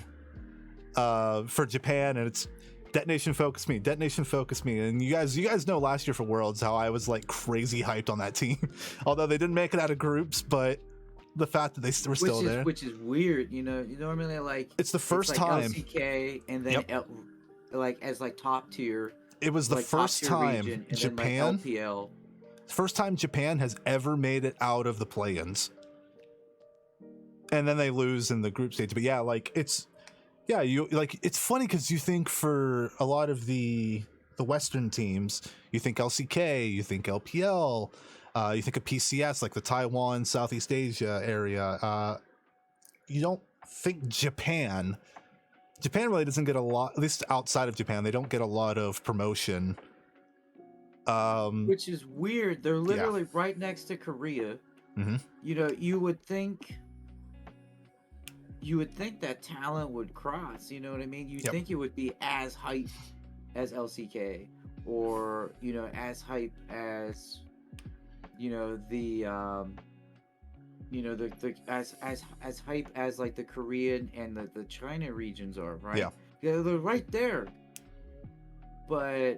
Japan, and it's Detonation Focus Me, Detonation Focus Me. And you guys know last year for Worlds how I was like crazy hyped on that team. Although they didn't make it out of groups, but the fact that they were still there, which is weird, you normally like it's the first time LCK and then as top tier. It was the first time region, Japan, then LPL. First time Japan has ever made it out of the play-ins, and then they lose in the group stage. But it's funny because you think for a lot of the Western teams, you think LCK, you think LPL, you think of PCS, like the Taiwan, Southeast Asia area. You don't think Japan. Japan really doesn't get a lot, at least outside of Japan, they don't get a lot of promotion. Which is weird. They're literally right next to Korea. Mm-hmm. You would think that talent would cross, you know what I mean? You'd think it would be as hyped as LCK, or as hyped as as hype as like the Korean and the China regions are, right? Yeah, they're right there. But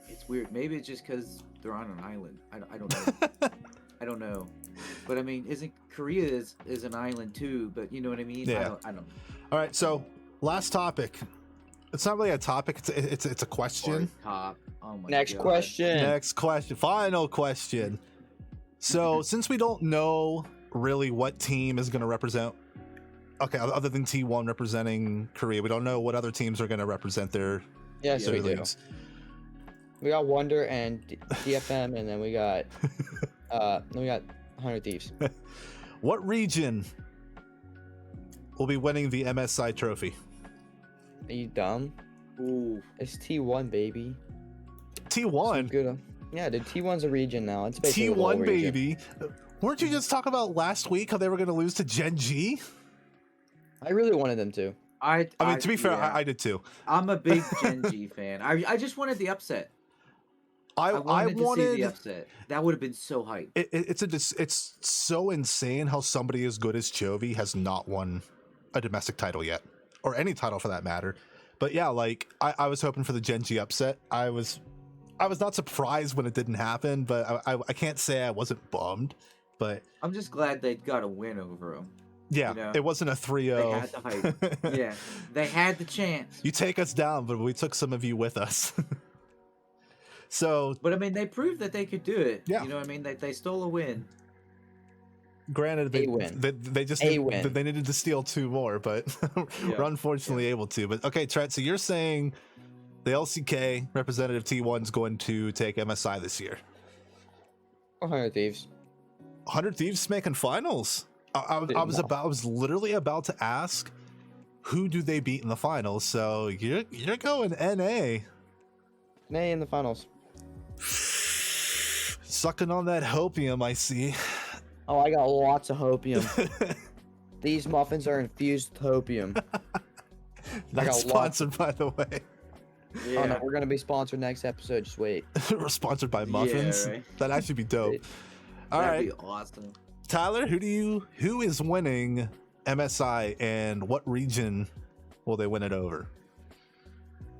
it's weird. Maybe it's just because they're on an island. I don't know. I don't know. But I mean, isn't Korea is an island too? But you know what I mean? Yeah. I don't. All right. So last topic. It's not really a topic. It's a question. Top. Oh my Next God. question. Next question. Final question. So since we don't know really what team is going to represent, other than T1 representing Korea, we don't know what other teams are going to represent their we leagues. do. We got Wonder and DFM, and then we got 100 Thieves. What region will be winning the MSI trophy? Are you dumb? Ooh. It's T1, baby. T1? Good. Yeah, dude, T1's a region now. It's basically the whole T1, region. baby. Weren't you just talking about last week how they were going to lose to Gen G? I really wanted them to. I mean, to be fair, I did too. I'm a big Gen G fan. I just wanted the upset. I wanted to see the upset. That would have been so hype. It's so insane how somebody as good as Chovy has not won a domestic title yet, or any title for that matter. But yeah, like I was hoping for the Genji upset. I was not surprised when it didn't happen, but I can't say I wasn't bummed. But I'm just glad they got a win over him. yeah, You know, it wasn't a 3-0. they had the hype. Yeah, they had the chance. You take us down, but we took some of you with us. So, But I mean, they proved that they could do it. Yeah. You know what I mean? They stole a win. granted, A win. they just A win. they needed to steal 2 more, but Yeah. we're unfortunately able to. But okay, Trent, so you're saying the LCK representative T1 is going to take MSI this year? 100 Thieves. 100 Thieves making finals. I was literally about to ask, who do they beat in the finals? So you're going NA. Nay in the finals. Sucking on that hopium, I see. Oh, I got lots of hopium. These muffins are infused with hopium. Not got sponsored, by the way. Yeah. Oh no, we're gonna be sponsored next episode. Just wait. We're sponsored by muffins. Yeah, right. That'd actually be dope. Wait. All That'd right, be awesome. Tyler, who is winning MSI, and what region will they win it over?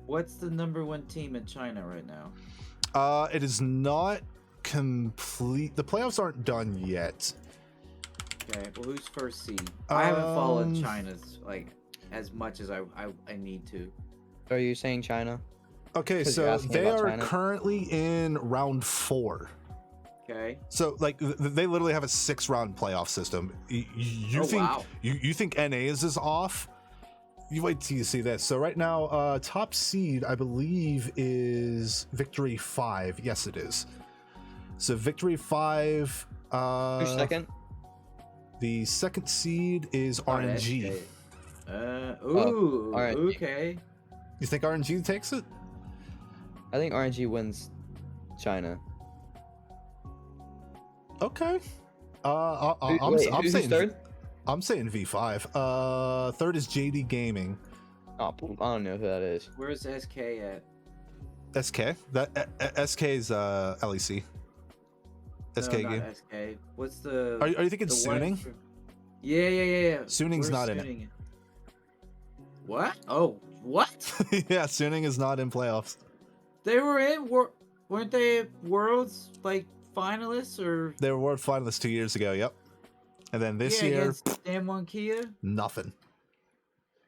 What's the #1 team in China right now? It is not complete. The playoffs aren't done yet. Okay, well, who's first seed? I haven't followed Um, China's like as much as I need to. Are you saying China? Okay, 'Cause you're so asking they about are China? currently in round 4. Okay. So like they literally have a 6-round playoff system. You Oh, think wow. you think NA is off? You wait till you see this. So right now, top seed I believe is Victory 5. Yes, it is. So Victory 5. Who's second? The second seed is Oh, RNG. SK. Ooh. RNG. Okay. You think RNG takes it? I think RNG wins China. Okay. I'm Who's saying third? I'm saying V5. Third is JD Gaming. Oh, I don't know who that is. Where's SK at? SK. That SK is LEC. SK no, game. not SK. What's the? Are you thinking the one Suning? for- Yeah. Suning's Where's not in it. Suning? What? Oh, what? Yeah, Suning is not in playoffs. They were in. Weren't they Worlds like finalists or? They were world finalists 2 years ago. Yep. And then this yeah, year, against Damwon Kia. nothing.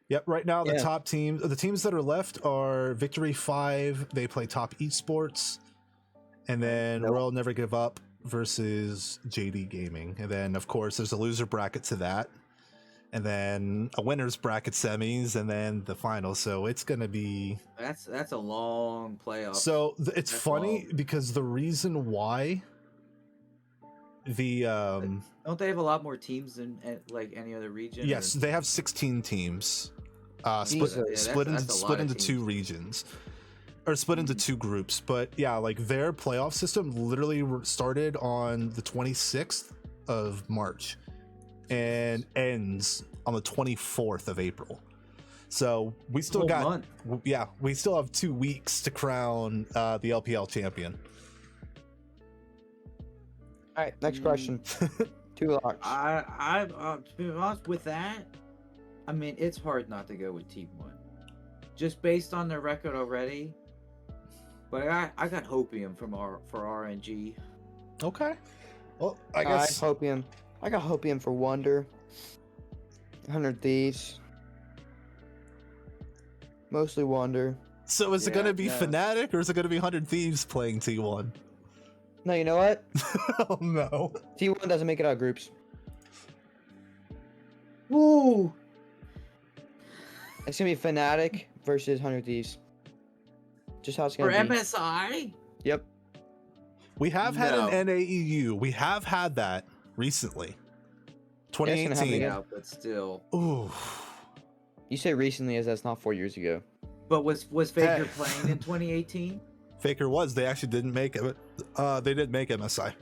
Yep. Right now, the Yeah. top teams, the teams that are left are Victory 5. They play Top Esports, and then Nope. Royal Never Give Up versus JD Gaming, and then of course there's a loser bracket to that, and then a winners bracket semis, and then the final. So it's gonna be. That's a long playoff. So it's That's funny long. because the reason why the Don't they have a lot more teams than like any other region? yes, or- they have 16 teams, Jesus. Yeah, that's a lot of into 2 teams. regions, or split into 2 groups. But yeah, like their playoff system literally started on the 26th of March and ends on the 24th of April. So we still Whole got month. we still have 2 weeks to crown the LPL champion. All right, next question. 2 locks. To be honest with that, I mean it's hard not to go with Team 1, just based on their record already. But I got hopium for RNG. Okay. Well, I I guess hopium. I got hopium for Wonder. 100 Thieves. Mostly Wonder. so. Is it Yeah, going to be no. Fnatic, or is it going to be 100 Thieves playing T1? No, you know what? Oh no. T1 doesn't make it out of groups. Ooh. It's gonna be Fnatic versus 100 Thieves. Just how it's For gonna be. MSI? Yep. We have had No. an NAEU. We have had that recently. gonna happen 2018. again. Yeah, but still. Ooh. You say recently as that's not 4 years ago. But was Faker Hey. playing in 2018? Faker was. They actually didn't make it. They did make MSI.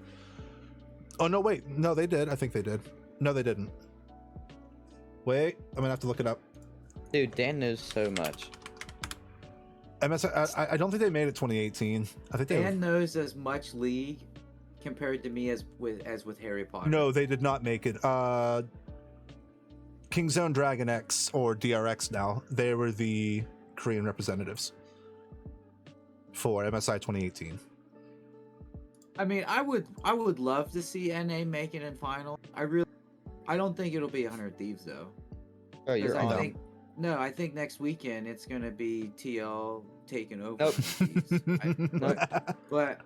Oh no, wait. No, they did. I think they did. No, they didn't. Wait, I'm gonna have to look it up. Dude, Dan knows so much. MSI. I don't think they made it 2018. I think they. Dan knows as much League compared to me as with Harry Potter. No, they did not make it. Kingzone Dragon X, or DRX now, they were the Korean representatives for MSI 2018. I mean, I would love to see NA make it in final. I don't think it'll be 100 Thieves though. Oh, you're 'Cause on. I think next weekend it's gonna be TL taking over. Nope. Thieves. But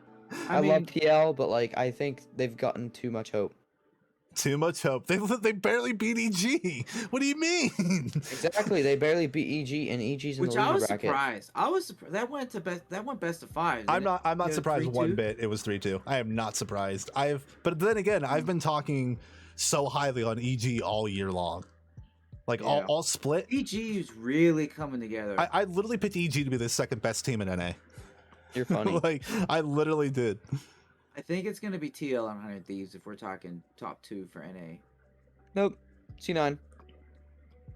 I mean, love TL, but like I think they've gotten too much hope. Too much hope. They barely beat EG. What do you mean? Exactly, they barely beat EG, and EG's in which the I loser was bracket. surprised. I was surprised that went best of 5. I'm not You know, surprised 3-2? one bit. It was 3-2. I am not surprised. But then again, I've been talking so highly on EG all year long. Like Yeah. all split. EG is really coming together. I literally picked EG to be the second best team in NA. You're funny. Like I literally did. I think it's gonna be TL on 100 Thieves if we're talking top 2 for NA. Nope. C9.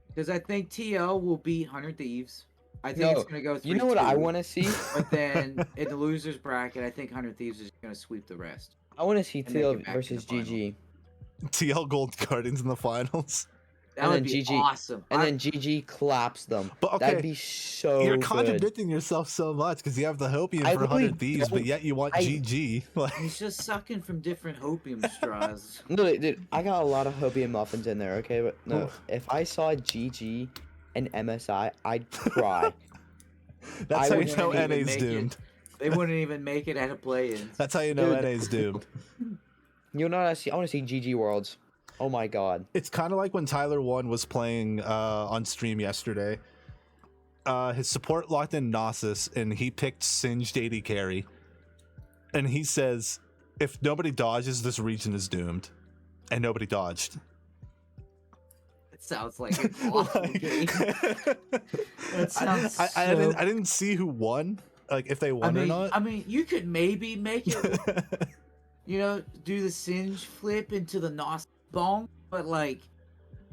Because I think TL will beat 100 Thieves. I think it's No, gonna go 3-2. You know what I want to see? But then in the losers bracket, I think 100 Thieves is gonna sweep the rest. I want to see And make TL it back to versus the final. GG. TL Gold Guardians in the finals. That And would then be GG. awesome. And then GG claps them. But okay, That'd be so you're good. contradicting yourself so much because you have the Hopium I for really 100 Thieves, but don't. yet you want I- GG. Like, He's just sucking from different hopium straws. No, dude, I got a lot of Hopium muffins in there, okay? But no, Oh. if I saw GG and MSI, I'd cry. that's I how you wouldn't know even NA's make it. doomed. They wouldn't even make it at a play-in. That's how you know Dude. NA's doomed. You know what I see? I want to see GG Worlds. Oh my god. It's kind of like when Tyler One was playing on stream yesterday. His support locked in Gnosis, and he picked Singed AD carry. And he says, if nobody dodges, this region is doomed. And nobody dodged. It sounds like an awful Like- game. That sounds I didn't see who won, like if they won or not. I mean, you could maybe make it, do the Singe flip into the Nos Bong, but like,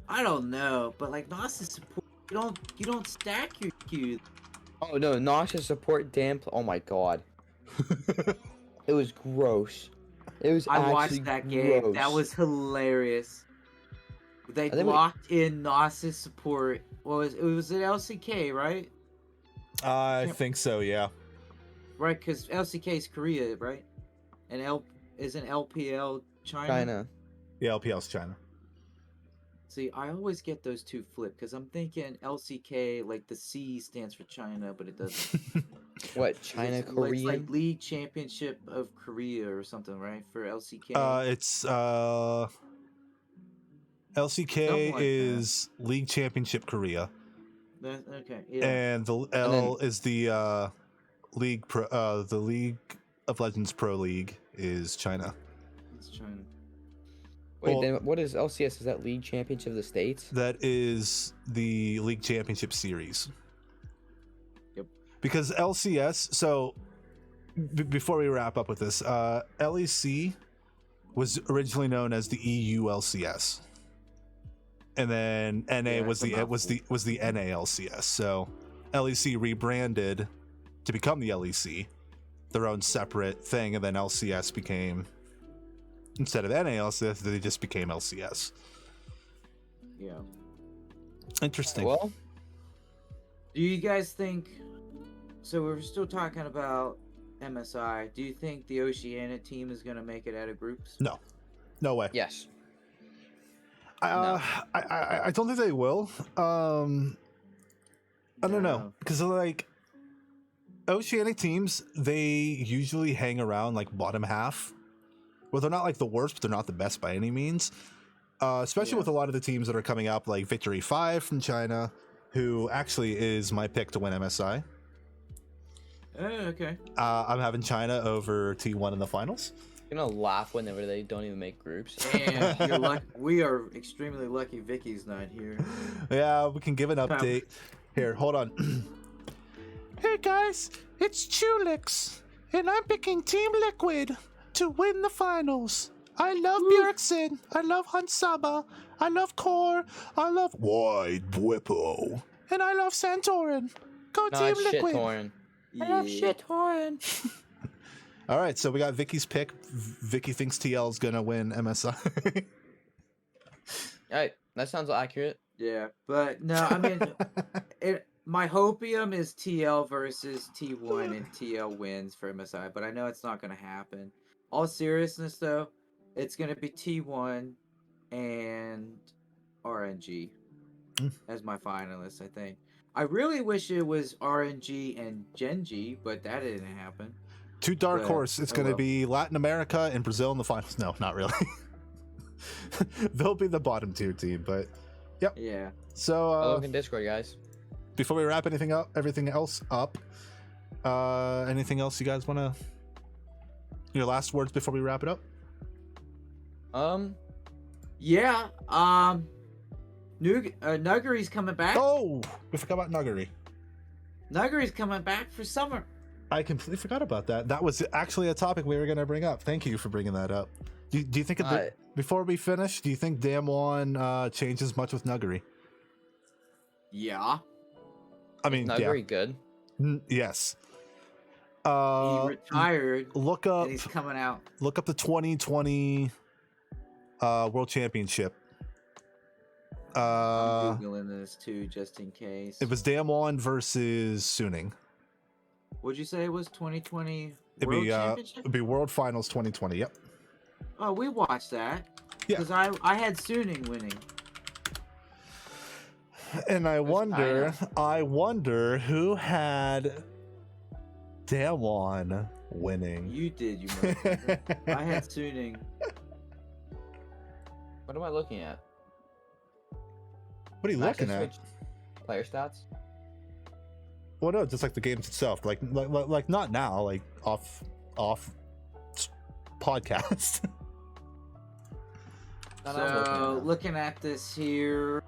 I don't know. But like Nos' support, you don't stack your Q. Oh no, Nauseous support damp. Oh my god. It was gross. It was I actually watched that game. gross. That was hilarious. They think we- locked in Nos' support. Was it LCK, right? I think so, yeah. Right, because LCK is Korea, right? And isn't LPL China? China. Yeah, LPL's China. See, I always get those two flipped because I'm thinking LCK, like the C stands for China, but it doesn't. What, China, It's Korean? like League Championship of Korea or something, right? For LCK. It's LCK Something like is League Championship Korea, Okay, yeah. and the L is the League the League of Legends Pro League is China. It's China. Wait, well- then what is LCS? Is that League Championship of the States? That is the League Championship Series. Yep. Because LCS, so before we wrap up with this, LEC was originally known as the EU LCS. And then NA Yeah, was it's a the NA LCS. So LEC rebranded to become the LEC, their own separate thing, and then LCS became, instead of NA LCS, they just became LCS. Yeah. Interesting. Well, Do you guys think? So we're still talking about MSI. Do you think the Oceania team is gonna make it out of groups? No way. yes. I don't think they will. I don't know, No. because like Oceanic teams, they usually hang around like bottom half. Well, they're not like the worst, but they're not the best by any means. Especially Yeah. with a lot of the teams that are coming up, like Victory 5 from China, who actually is my pick to win MSI. Oh, okay. I'm having China over T1 in the finals. I'm gonna laugh whenever they don't even make groups. And you're lucky. We are extremely lucky Vicky's not here. Yeah, we can give an update. Here, hold on. Hey guys, it's Chulix, and I'm picking Team Liquid to win the finals. I love Bjergsen, I love Hansaba, I love Core, I love Wide Whippo, and I love Santorin. Go Nah, Team shit, Liquid. Torin. Yeah. I love shit, Torin. All right, so we got Vicky's pick. Vicky thinks TL is gonna win MSI. Alright, that sounds accurate. Yeah, but no, I mean, my hopium is TL versus T1 and TL wins for MSI, but I know it's not going to happen. All seriousness though, it's going to be T1 and RNG as my finalists, I think. I really wish it was RNG and Genji, but that didn't happen. Two dark But, horse. It's oh going to well. be Latin America and Brazil in the finals. No, not really. They'll be the bottom tier team, but yep. Yeah. So Look in Discord, guys. before we wrap everything else up, anything else you guys want to? Your last words before we wrap it up? Yeah. Nuggery's coming back. Oh, we forgot about Nuggery. Nuggery's coming back for summer. I completely forgot about that. That was actually a topic we were going to bring up. Thank you for bringing that up. Do you think before we finish, do you think Damwon changes much with Nuggery? Yeah. I mean, Not yeah. very good. Yes. He retired. Look up. And he's coming out. Look up the 2020 World Championship. I'm googling this too, just in case. It was Damwon versus Suning. What'd you say it was 2020 It'd World be Championship? it'd be World Finals 2020. Yep. Oh, we watched that. Yeah. Because I had Suning winning. And I wonder who had Damwon winning. You did, you motherfucker. I had Suning. What am I looking at? What are you Can I looking actually at? switch player stats? Well, no, just like the games itself. Like not now. Like off podcast. No, I'm looking at So, it. looking at this here.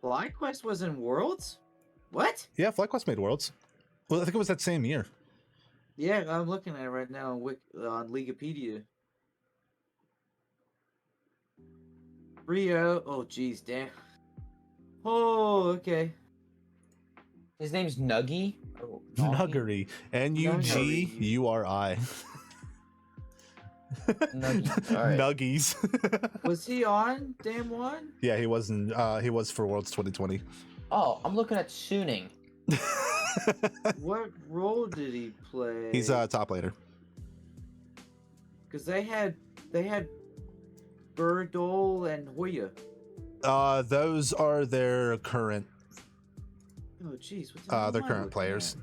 FlyQuest was in Worlds? What? Yeah, FlyQuest made Worlds. Well, I think it was that same year. Yeah, I'm looking at it right now on Wikipedia. Rio. Oh, jeez, damn. Oh, okay. His name's Nuggy? Oh, Nuggery. Nuguri. Nuggy. All right. Nuggies. Was he on Damwon? Yeah, he wasn't. He was for Worlds 2020. Oh, I'm looking at Suning. What role did he play? He's a top laner. Because they had Burdol and Hoya. Those are their current. Oh, jeez. What the hell Their am I current looking players.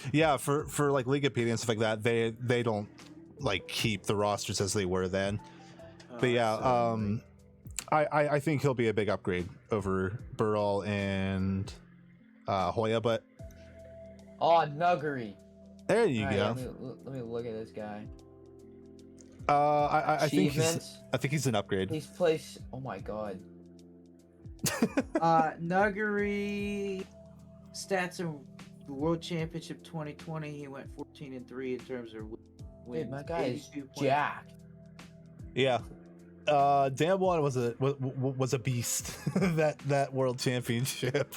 at? Yeah, for like Leaguepedia and stuff like that, they don't like keep the rosters as they were then. But yeah, so, I think he'll be a big upgrade over Burrell and Hoya. But Oh, Nuggery. there you All right, go. let me look at this guy. I think Achievements. he's an upgrade. He's placed. Oh my god. Nuggery stats in the World Championship 2020. He went 14-3 in terms of wins. Dude, my guy is 82 points. jacked. Yeah. Damwon was a beast that World Championship.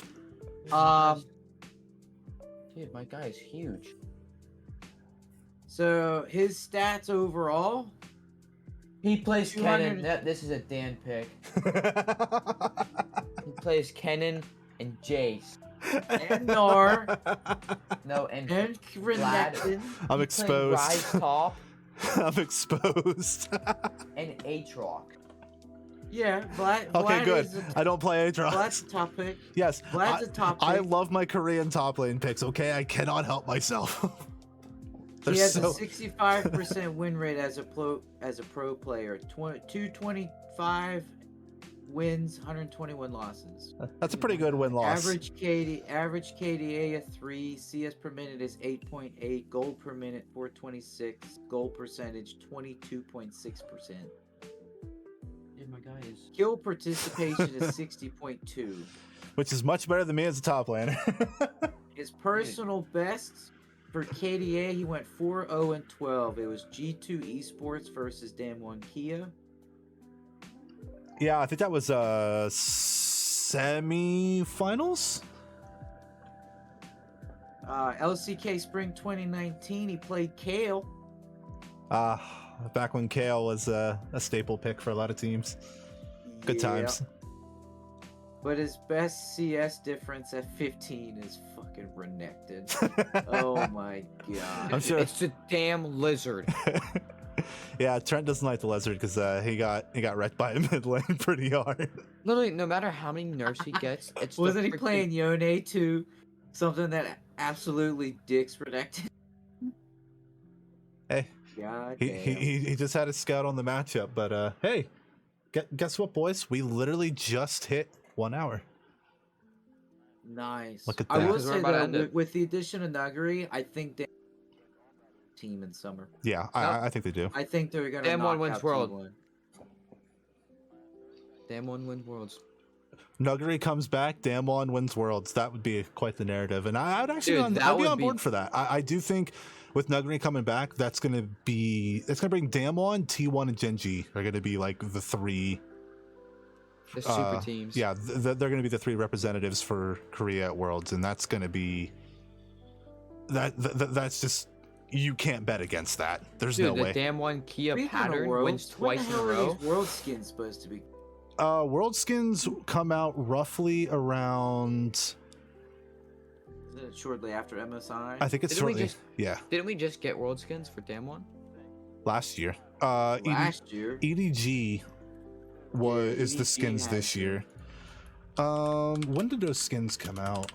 Dude, my guy is huge. So his stats overall. He plays 200 Kennen. This is a Dan pick. He plays Kennen and Jace. And Nar. No, and And Vlad. Renekton. I'm He exposed. played Rise Top I'm exposed. and Aatrox. Yeah, Vlad. Okay, Vlad good. is a- I don't play Vlad's Aatrox. a top pick. Yes, Vlad's a top I pick. love my Korean top lane picks. Okay, I cannot help myself. He has so... a 65% win rate as a pro player. 225 wins, 121 losses. That's a pretty good win loss. Average KDA of 3, CS per minute is 8.8, gold per minute 426, goal percentage 22.6%. Dude, my guy is. Kill participation is 60.2. Which is much better than me as a top laner. His personal best for KDA, he went 4-0-12. It was G2 Esports versus Damwon Kia. Yeah, I think that was semi-finals. LCK Spring 2019, he played Kale. Back when Kale was a staple pick for a lot of teams. Good times. But his best CS difference at 15 is fucking renected. Oh my god. I'm sure It's a damn lizard. Yeah, Trent doesn't like the lizard because he got wrecked by a mid lane pretty hard. Literally, no matter how many nerfs he gets, it's Wasn't he freaking- playing Yone too? Something that absolutely dicks renected. Hey, God he, damn. he just had a scout on the matchup, but hey, guess what, boys? We literally just hit 1 hour. Nice. Look at I that. will 'Cause we're say about to though, end it. with the addition of Nuggery, I think they team in summer. Yeah, I think they do. I think they're gonna Damn knock one wins out world. T1. Damn one win worlds. Nuggery comes back, Damwon wins worlds. That would be quite the narrative, and I'd actually Dude, that I'd be would on be- board for that. I do think with Nuggery coming back, it's gonna bring Damwon, T1, and Genji are gonna be like the three. The super teams. Yeah, they're going to be the three representatives for Korea at Worlds, and that's going to be that's just you can't bet against that. There's Dude, no the way. damn one Kia Speaking of pattern worlds, wins twice when in the a hell are row. these world skins supposed to be? World skins come out roughly around. Isn't it shortly after MSI? I think it's Didn't we shortly. just- Yeah, Didn't we just get world skins for damn one? last year. Last year. EDG is the EDG skins this has year. When did those skins come out?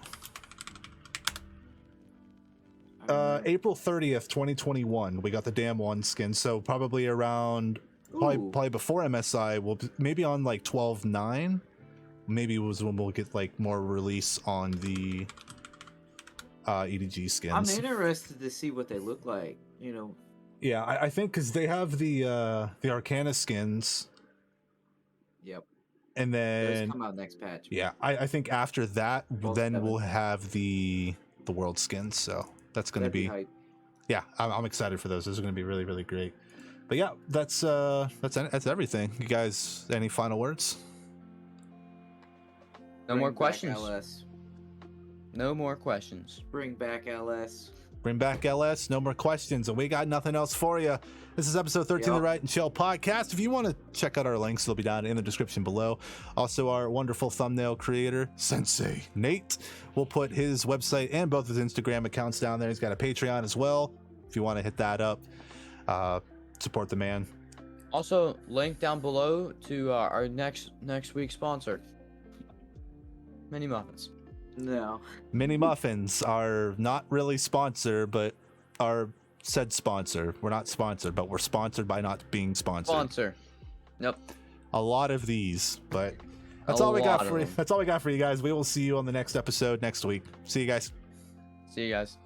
April 30th, 2021. We got the damn one skin, so probably around Ooh. probably before MSI. We'll maybe on like 12/9. Maybe was when we'll get like more release on the EDG skins. I'm interested to see what they look like. You know, Yeah, I think because they have the Arcana skins, yep. and Those then come out next patch. yeah, I think after that, Well, then 7. we'll have the world skins. So that's gonna That'd be be hype. yeah, I'm excited for those. Those are gonna be really, really great. But yeah, that's everything. You guys, any final words? No more Bring back questions. LS. No more questions. Bring back LS. Bring back LS. No more questions, and we got nothing else for you. This is episode 13 of the Yep. Riot and Chill podcast. If you want to check out our links, they'll be down in the description below. Also, our wonderful thumbnail creator, Sensei Nate, will put his website and both his Instagram accounts down there. He's got a Patreon as well. If you want to hit that up, support the man. Also, link down below to our next week's sponsor, Mini Muffins. No. Mini Muffins are not really sponsored, but are said sponsor. We're not sponsored, but we're sponsored by not being sponsored. Sponsor. Yep. A lot of these, but that's A all we got lot for of you. them. That's all we got for you guys. We will see you on the next episode next week. See you guys. See you guys.